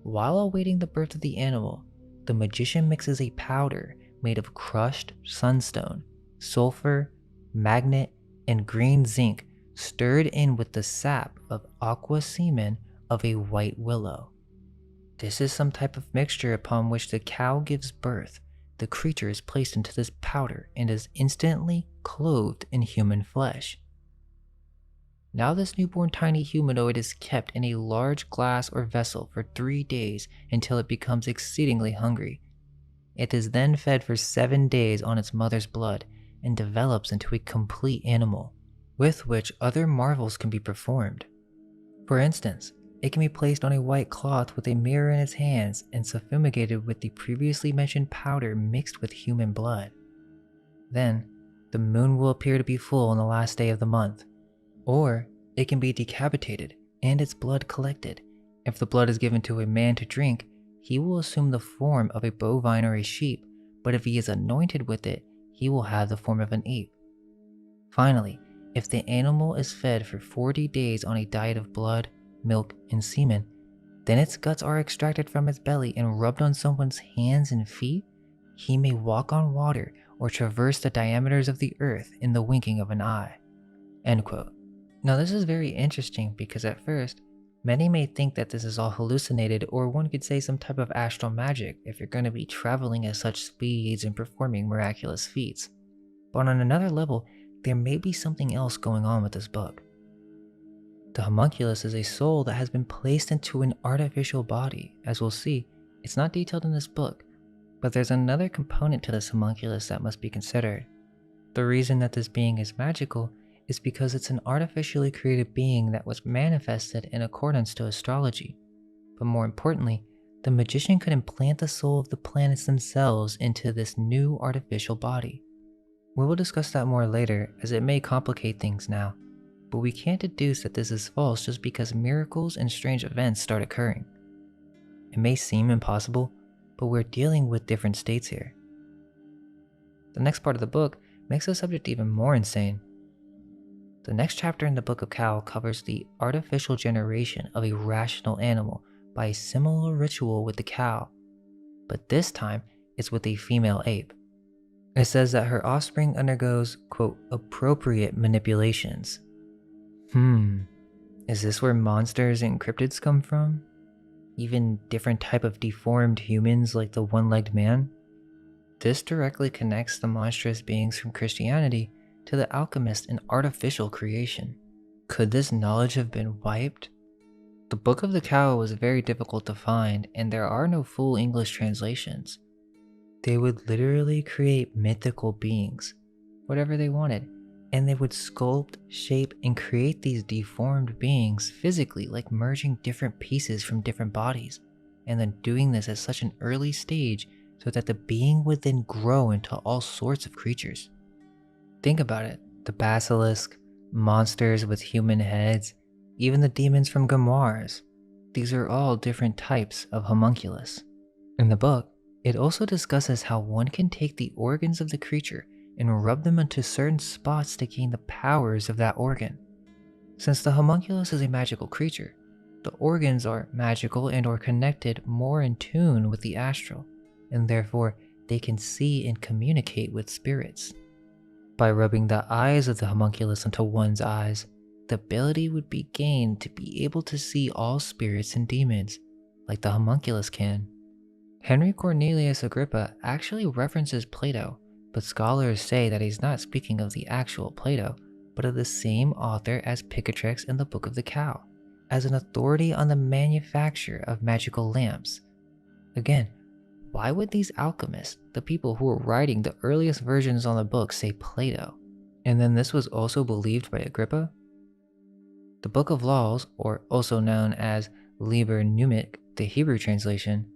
A: "While awaiting the birth of the animal, the magician mixes a powder made of crushed sunstone, sulfur, magnet, and green zinc stirred in with the sap of aqua semen of a white willow. This is some type of mixture upon which the cow gives birth. The creature is placed into this powder and is instantly clothed in human flesh. Now this newborn tiny humanoid is kept in a large glass or vessel for 3 days until it becomes exceedingly hungry. It is then fed for 7 days on its mother's blood and develops into a complete animal, with which other marvels can be performed. For instance, it can be placed on a white cloth with a mirror in its hands and suffumigated with the previously mentioned powder mixed with human blood. Then, the moon will appear to be full on the last day of the month. Or, it can be decapitated and its blood collected. If the blood is given to a man to drink, he will assume the form of a bovine or a sheep, but if he is anointed with it, he will have the form of an ape. Finally, if the animal is fed for 40 days on a diet of blood, milk, and semen, then its guts are extracted from its belly and rubbed on someone's hands and feet, he may walk on water or traverse the diameters of the earth in the winking of an eye." End quote. Now this is very interesting because at first, many may think that this is all hallucinated, or one could say some type of astral magic if you're going to be traveling at such speeds and performing miraculous feats. But on another level, there may be something else going on with this book. The homunculus is a soul that has been placed into an artificial body. As we'll see, it's not detailed in this book, but there's another component to this homunculus that must be considered. The reason that this being is magical is because it's an artificially created being that was manifested in accordance to astrology. But more importantly, the magician could implant the soul of the planets themselves into this new artificial body. We will discuss that more later, as it may complicate things now, but we can't deduce that this is false just because miracles and strange events start occurring. It may seem impossible, but we're dealing with different states here. The next part of the book makes the subject even more insane. The next chapter in the Book of Cow covers the artificial generation of a rational animal by a similar ritual with the cow, but this time it's with a female ape. It says that her offspring undergoes, quote, "appropriate manipulations." Is this where monsters and cryptids come from? Even different type of deformed humans like the one-legged man? This directly connects the monstrous beings from Christianity to the alchemist and artificial creation. Could this knowledge have been wiped? The Book of the Cow was very difficult to find, and there are no full English translations. They would literally create mythical beings, whatever they wanted, and they would sculpt, shape, and create these deformed beings physically, like merging different pieces from different bodies, and then doing this at such an early stage so that the being would then grow into all sorts of creatures. Think about it, the basilisk, monsters with human heads, even the demons from Grimoires. These are all different types of homunculus. In the book, it also discusses how one can take the organs of the creature and rub them into certain spots to gain the powers of that organ. Since the homunculus is a magical creature, the organs are magical and or connected more in tune with the astral, and therefore they can see and communicate with spirits. By rubbing the eyes of the homunculus into one's eyes, the ability would be gained to be able to see all spirits and demons, like the homunculus can. Henry Cornelius Agrippa actually references Plato, but scholars say that he's not speaking of the actual Plato, but of the same author as Picatrix in the Book of the Cow, as an authority on the manufacture of magical lamps. Again, why would these alchemists, the people who were writing the earliest versions on the book, say Plato? And then this was also believed by Agrippa? The Book of Laws, or also known as Liber Numic, the Hebrew translation,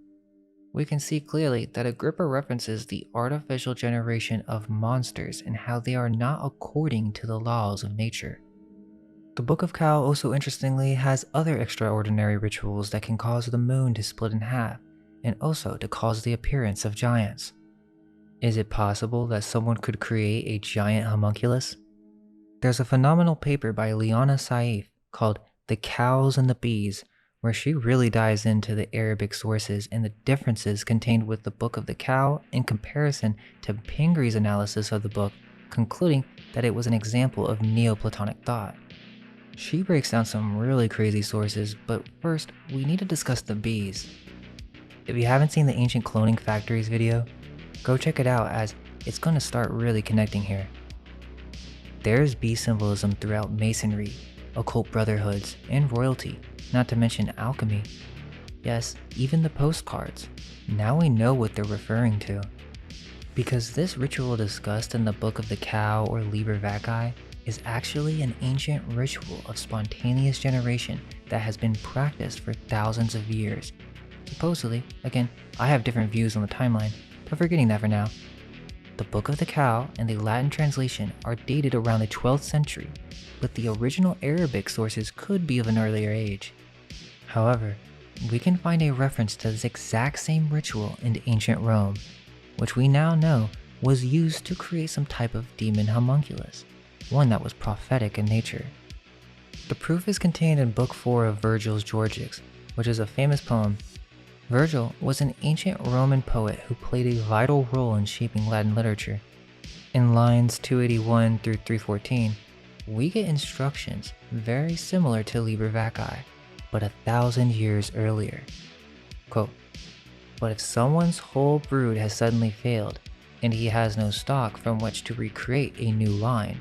A: we can see clearly that Agrippa references the artificial generation of monsters and how they are not according to the laws of nature. The Book of Cow also interestingly has other extraordinary rituals that can cause the moon to split in half, and also to cause the appearance of giants. Is it possible that someone could create a giant homunculus? There's a phenomenal paper by Liana Saif called The Cows and the Bees, where she really dives into the Arabic sources and the differences contained with the Book of the Cow in comparison to Pingre's analysis of the book, concluding that it was an example of Neoplatonic thought. She breaks down some really crazy sources, but first, we need to discuss the bees. If you haven't seen the Ancient Cloning Factories video, go check it out as it's going to start really connecting here. There's bee symbolism throughout masonry, occult brotherhoods, and royalty, not to mention alchemy. Yes, even the postcards. Now we know what they're referring to. Because this ritual discussed in the Book of the Cow or Liber VACCAE is actually an ancient ritual of spontaneous generation that has been practiced for thousands of years. Supposedly, again, I have different views on the timeline, but forgetting that for now. The Book of the Cow and the Latin translation are dated around the 12th century, but the original Arabic sources could be of an earlier age. However, we can find a reference to this exact same ritual in ancient Rome, which we now know was used to create some type of demon homunculus, one that was prophetic in nature. The proof is contained in Book 4 of Virgil's Georgics, which is a famous poem. Virgil was an ancient Roman poet who played a vital role in shaping Latin literature. In lines 281 through 314, we get instructions very similar to Liber VACCAE, but 1,000 years earlier. Quote, "But if someone's whole brood has suddenly failed, and he has no stock from which to recreate a new line,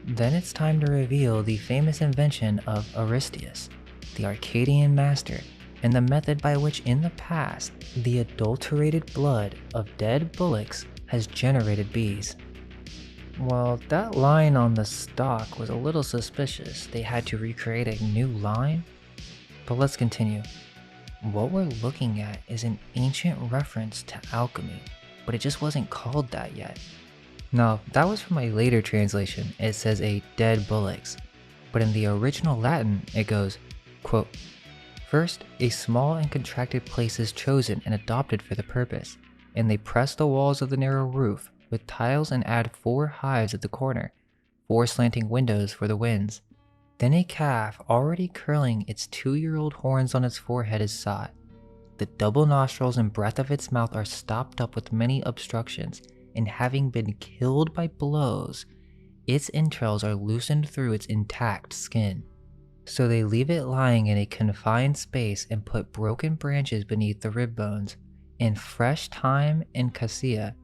A: then it's time to reveal the famous invention of Aristeus, the Arcadian master, and the method by which in the past, the adulterated blood of dead bullocks has generated bees." Well, that line on the stock was a little suspicious. They had to recreate a new line? But let's continue. What we're looking at is an ancient reference to alchemy, but it just wasn't called that yet. Now, that was from a later translation. It says a dead bullocks, but in the original Latin, it goes, quote, "First, a small and contracted place is chosen and adopted for the purpose, and they press the walls of the narrow roof with tiles and add 4 hives at the corner, 4 slanting windows for the winds. Then a calf already curling its 2-year-old horns on its forehead is sought. The double nostrils and breath of its mouth are stopped up with many obstructions, and having been killed by blows, its entrails are loosened through its intact skin. So they leave it lying in a confined space and put broken branches beneath the rib bones, and fresh thyme and cassia.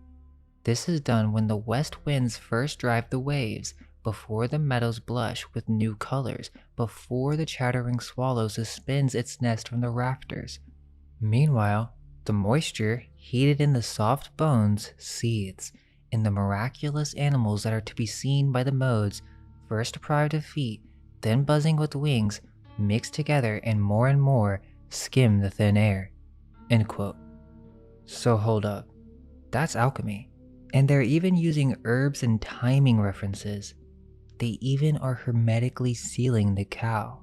A: This is done when the west winds first drive the waves, before the meadows blush with new colors, before the chattering swallow suspends its nest from the rafters. Meanwhile, the moisture, heated in the soft bones, seethes, in the miraculous animals that are to be seen by the modes, first deprived of feet, then buzzing with wings, mixed together and more skim the thin air." End quote. So hold up, that's alchemy. And they're even using herbs and timing references. They even are hermetically sealing the cow.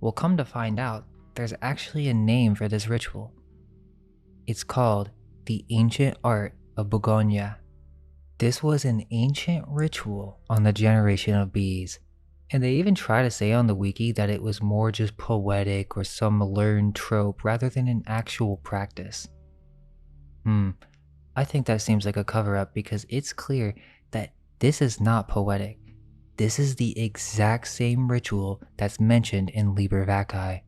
A: Well, come to find out, there's actually a name for this ritual. It's called the ancient art of Begonia. This was an ancient ritual on the generation of bees, and they even try to say on the wiki that it was more just poetic or some learned trope rather than an actual practice. I think that seems like a cover-up because it's clear that this is not poetic. This is the exact same ritual that's mentioned in Liber Vaccae.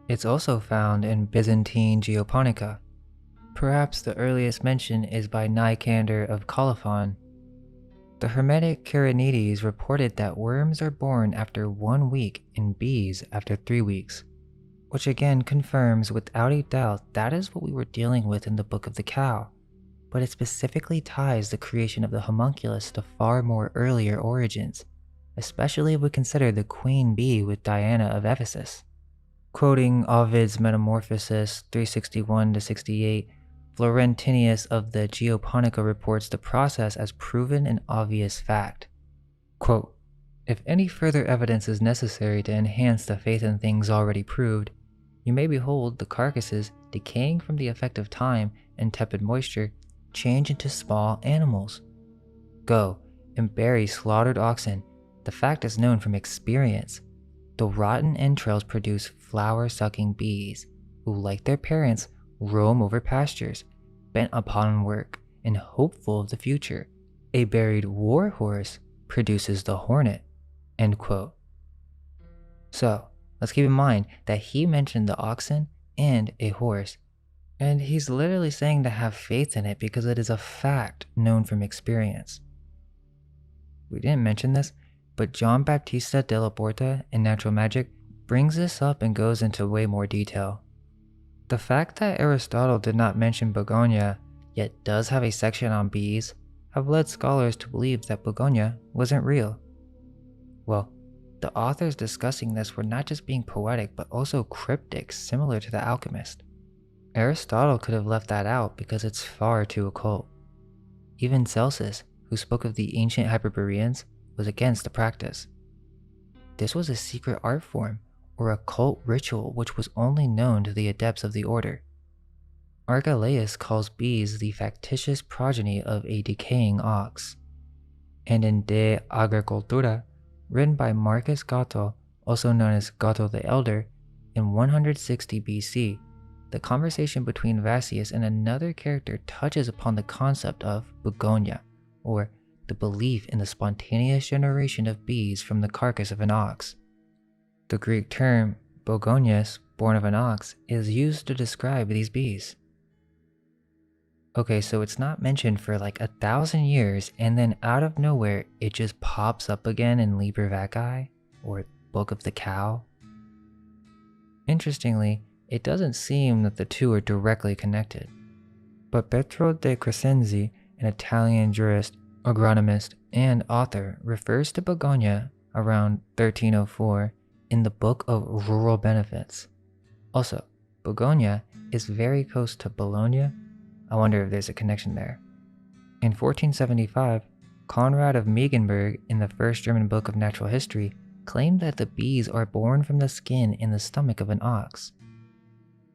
A: It's also found in Byzantine Geoponica. Perhaps the earliest mention is by Nicander of Colophon. The Hermetic Charonides reported that worms are born after 1 week and bees after 3 weeks, which again confirms without a doubt that is what we were dealing with in the Book of the Cow, but it specifically ties the creation of the homunculus to far more earlier origins, especially if we consider the queen bee with Diana of Ephesus. Quoting Ovid's Metamorphosis 361-68, Florentinius of the Geoponica reports the process as proven and obvious fact. Quote, "If any further evidence is necessary to enhance the faith in things already proved, you may behold the carcasses decaying from the effect of time and tepid moisture change into small animals. Go and bury slaughtered oxen. The fact is known from experience. The rotten entrails produce flower-sucking bees, who, like their parents, roam over pastures, bent upon work and hopeful of the future. A buried war horse produces the hornet." End quote. So, let's keep in mind that he mentioned the oxen and a horse, and he's literally saying to have faith in it because it is a fact known from experience. We didn't mention this, but John Baptista della Porta in Natural Magic brings this up and goes into way more detail. The fact that Aristotle did not mention Begonia, yet does have a section on bees, have led scholars to believe that Begonia wasn't real. Well, the authors discussing this were not just being poetic, but also cryptic, similar to The Alchemist. Aristotle could have left that out because it's far too occult. Even Celsus, who spoke of the ancient Hyperboreans, was against the practice. This was a secret art form, or occult ritual which was only known to the adepts of the order. Archelaus calls bees the factitious progeny of a decaying ox. And in De Agricultura, written by Marcus Gatto, also known as Gatto the Elder, in 160 BC, the conversation between Vassius and another character touches upon the concept of begonia, or the belief in the spontaneous generation of bees from the carcass of an ox. The Greek term begonias, born of an ox, is used to describe these bees. Okay, so it's not mentioned for like 1,000 years, and then out of nowhere, it just pops up again in Liber Vaccae, or Book of the Cow. Interestingly, it doesn't seem that the two are directly connected. But Pietro de Crescenzi, an Italian jurist, agronomist, and author, refers to begonia around 1304 in the Book of Rural Benefits. Also, begonia is very close to Bologna. I wonder if there's a connection there. In 1475, Conrad of Megenberg, in the first German book of natural history, claimed that the bees are born from the skin in the stomach of an ox.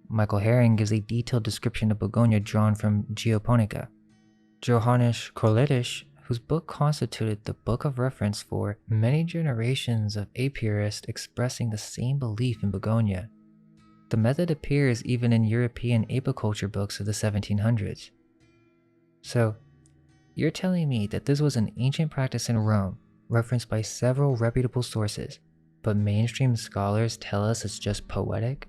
A: Michael Herring gives a detailed description of begonia drawn from Geoponica. Johannes Kolletisch, whose book constituted the book of reference for many generations of apiarists expressing the same belief in begonia. The method appears even in European apiculture books of the 1700s. So, you're telling me that this was an ancient practice in Rome, referenced by several reputable sources, but mainstream scholars tell us it's just poetic?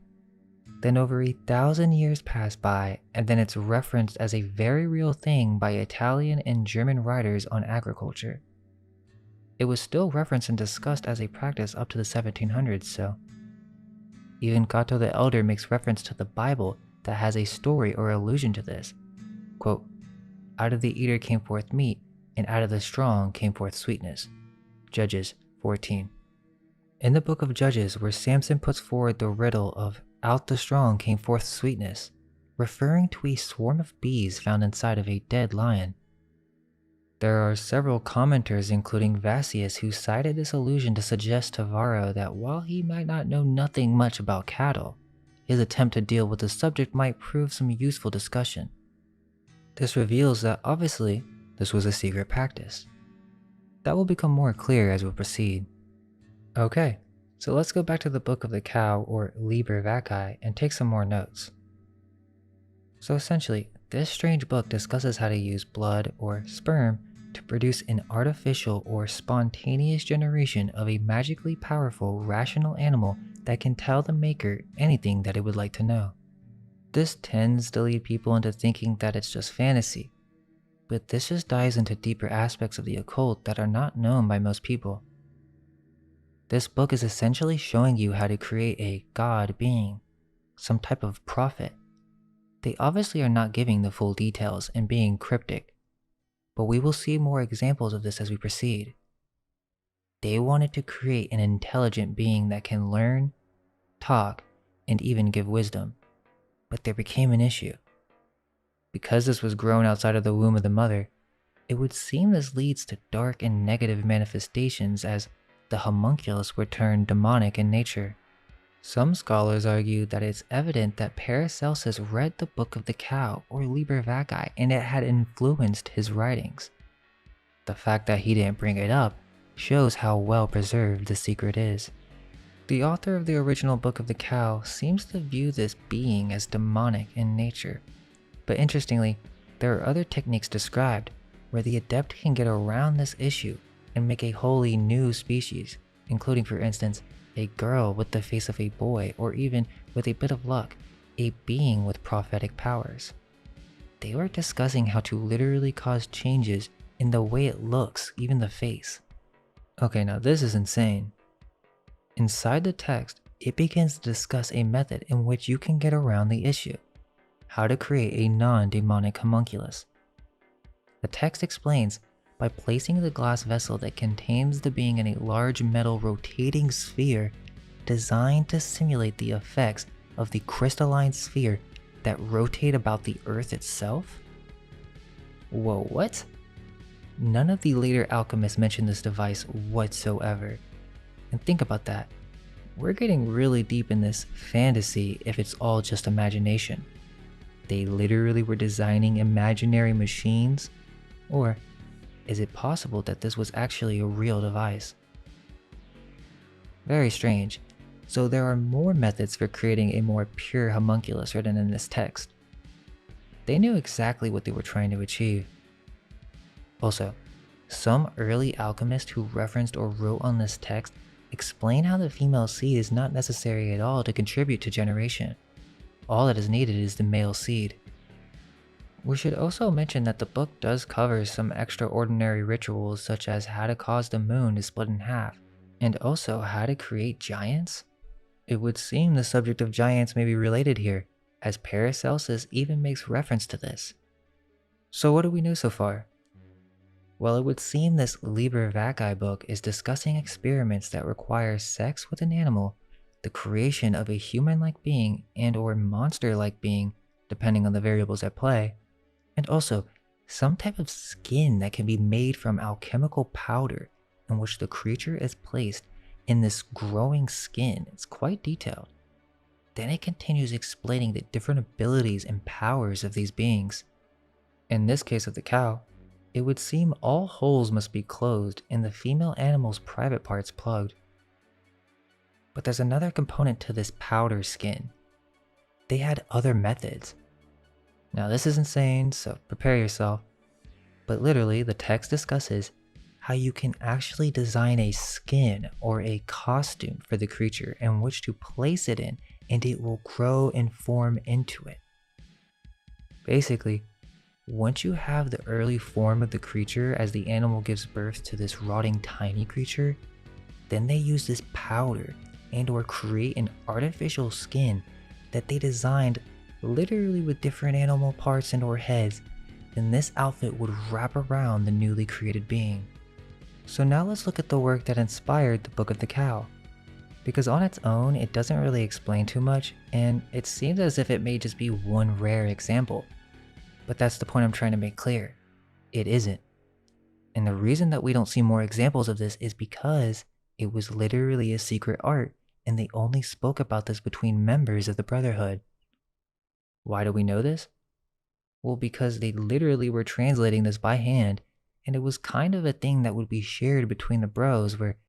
A: Then over 1,000 years pass by, and then it's referenced as a very real thing by Italian and German writers on agriculture. It was still referenced and discussed as a practice up to the 1700s, so. Even Gatto the Elder makes reference to the Bible that has a story or allusion to this. Quote, "Out of the eater came forth meat, and out of the strong came forth sweetness." Judges 14. In the book of Judges, where Samson puts forward the riddle of "out the strong came forth sweetness," referring to a swarm of bees found inside of a dead lion. There are several commenters, including VACCAEArtificial, who cited this allusion to suggest to Varro that while he might not know nothing much about cattle, his attempt to deal with the subject might prove some useful discussion. This reveals that obviously this was a secret practice. That will become more clear as we proceed. Okay, so let's go back to the Book of the Cow, or Liber VACCAEArtificial, and take some more notes. So essentially, this strange book discusses how to use blood or sperm to produce an artificial or spontaneous generation of a magically powerful, rational animal that can tell the maker anything that it would like to know. This tends to lead people into thinking that it's just fantasy, but this just dives into deeper aspects of the occult that are not known by most people. This book is essentially showing you how to create a god being, some type of prophet. They obviously are not giving the full details and being cryptic, but we will see more examples of this as we proceed. They wanted to create an intelligent being that can learn, talk, and even give wisdom, but there became an issue. Because this was grown outside of the womb of the mother, it would seem this leads to dark and negative manifestations, as the homunculus would turn demonic in nature. Some scholars argue that it's evident that Paracelsus read the Book of the Cow, or Liber VACCAEArtificial, and it had influenced his writings. The fact that he didn't bring it up shows how well preserved the secret is. The author of the original Book of the Cow seems to view this being as demonic in nature, but interestingly, there are other techniques described where the adept can get around this issue and make a wholly new species, including, for instance, a girl with the face of a boy, or even, with a bit of luck, a being with prophetic powers. They were discussing how to literally cause changes in the way it looks, even the face. Okay, now this is insane. Inside the text, it begins to discuss a method in which you can get around the issue: how to create a non-demonic homunculus. The text explains by placing the glass vessel that contains the being in a large metal rotating sphere designed to simulate the effects of the crystalline sphere that rotate about the Earth itself? Whoa, what? None of the later alchemists mention this device whatsoever. And think about that. We're getting really deep in this fantasy if it's all just imagination. They literally were designing imaginary machines? Or is it possible that this was actually a real device? Very strange. So there are more methods for creating a more pure homunculus written in this text. They knew exactly what they were trying to achieve. Also, some early alchemists who referenced or wrote on this text explain how the female seed is not necessary at all to contribute to generation. All that is needed is the male seed. We should also mention that the book does cover some extraordinary rituals, such as how to cause the moon to split in half, and also how to create giants. It would seem the subject of giants may be related here, as Paracelsus even makes reference to this. So what do we know so far? Well, it would seem this Liber VACCAEArtificial book is discussing experiments that require sex with an animal, the creation of a human-like being and or monster-like being, depending on the variables at play, and also some type of skin that can be made from alchemical powder in which the creature is placed in this growing skin. It's quite detailed. Then it continues explaining the different abilities and powers of these beings. In this case of the cow, it would seem all holes must be closed and the female animal's private parts plugged. But there's another component to this powder skin. They had other methods. Now this is insane, so prepare yourself. But literally, the text discusses how you can actually design a skin or a costume for the creature in which to place it in, and it will grow and form into it. Basically, once you have the early form of the creature as the animal gives birth to this rotting tiny creature, then they use this powder and or create an artificial skin that they designed literally with different animal parts and or heads, then this outfit would wrap around the newly created being. So now let's look at the work that inspired the Book of the Cow. Because on its own, it doesn't really explain too much, and it seems as if it may just be one rare example. But that's the point I'm trying to make clear. It isn't. And the reason that we don't see more examples of this is because it was literally a secret art, and they only spoke about this between members of the Brotherhood. Why do we know this? Well, because they literally were translating this by hand, and it was kind of a thing that would be shared between the bros where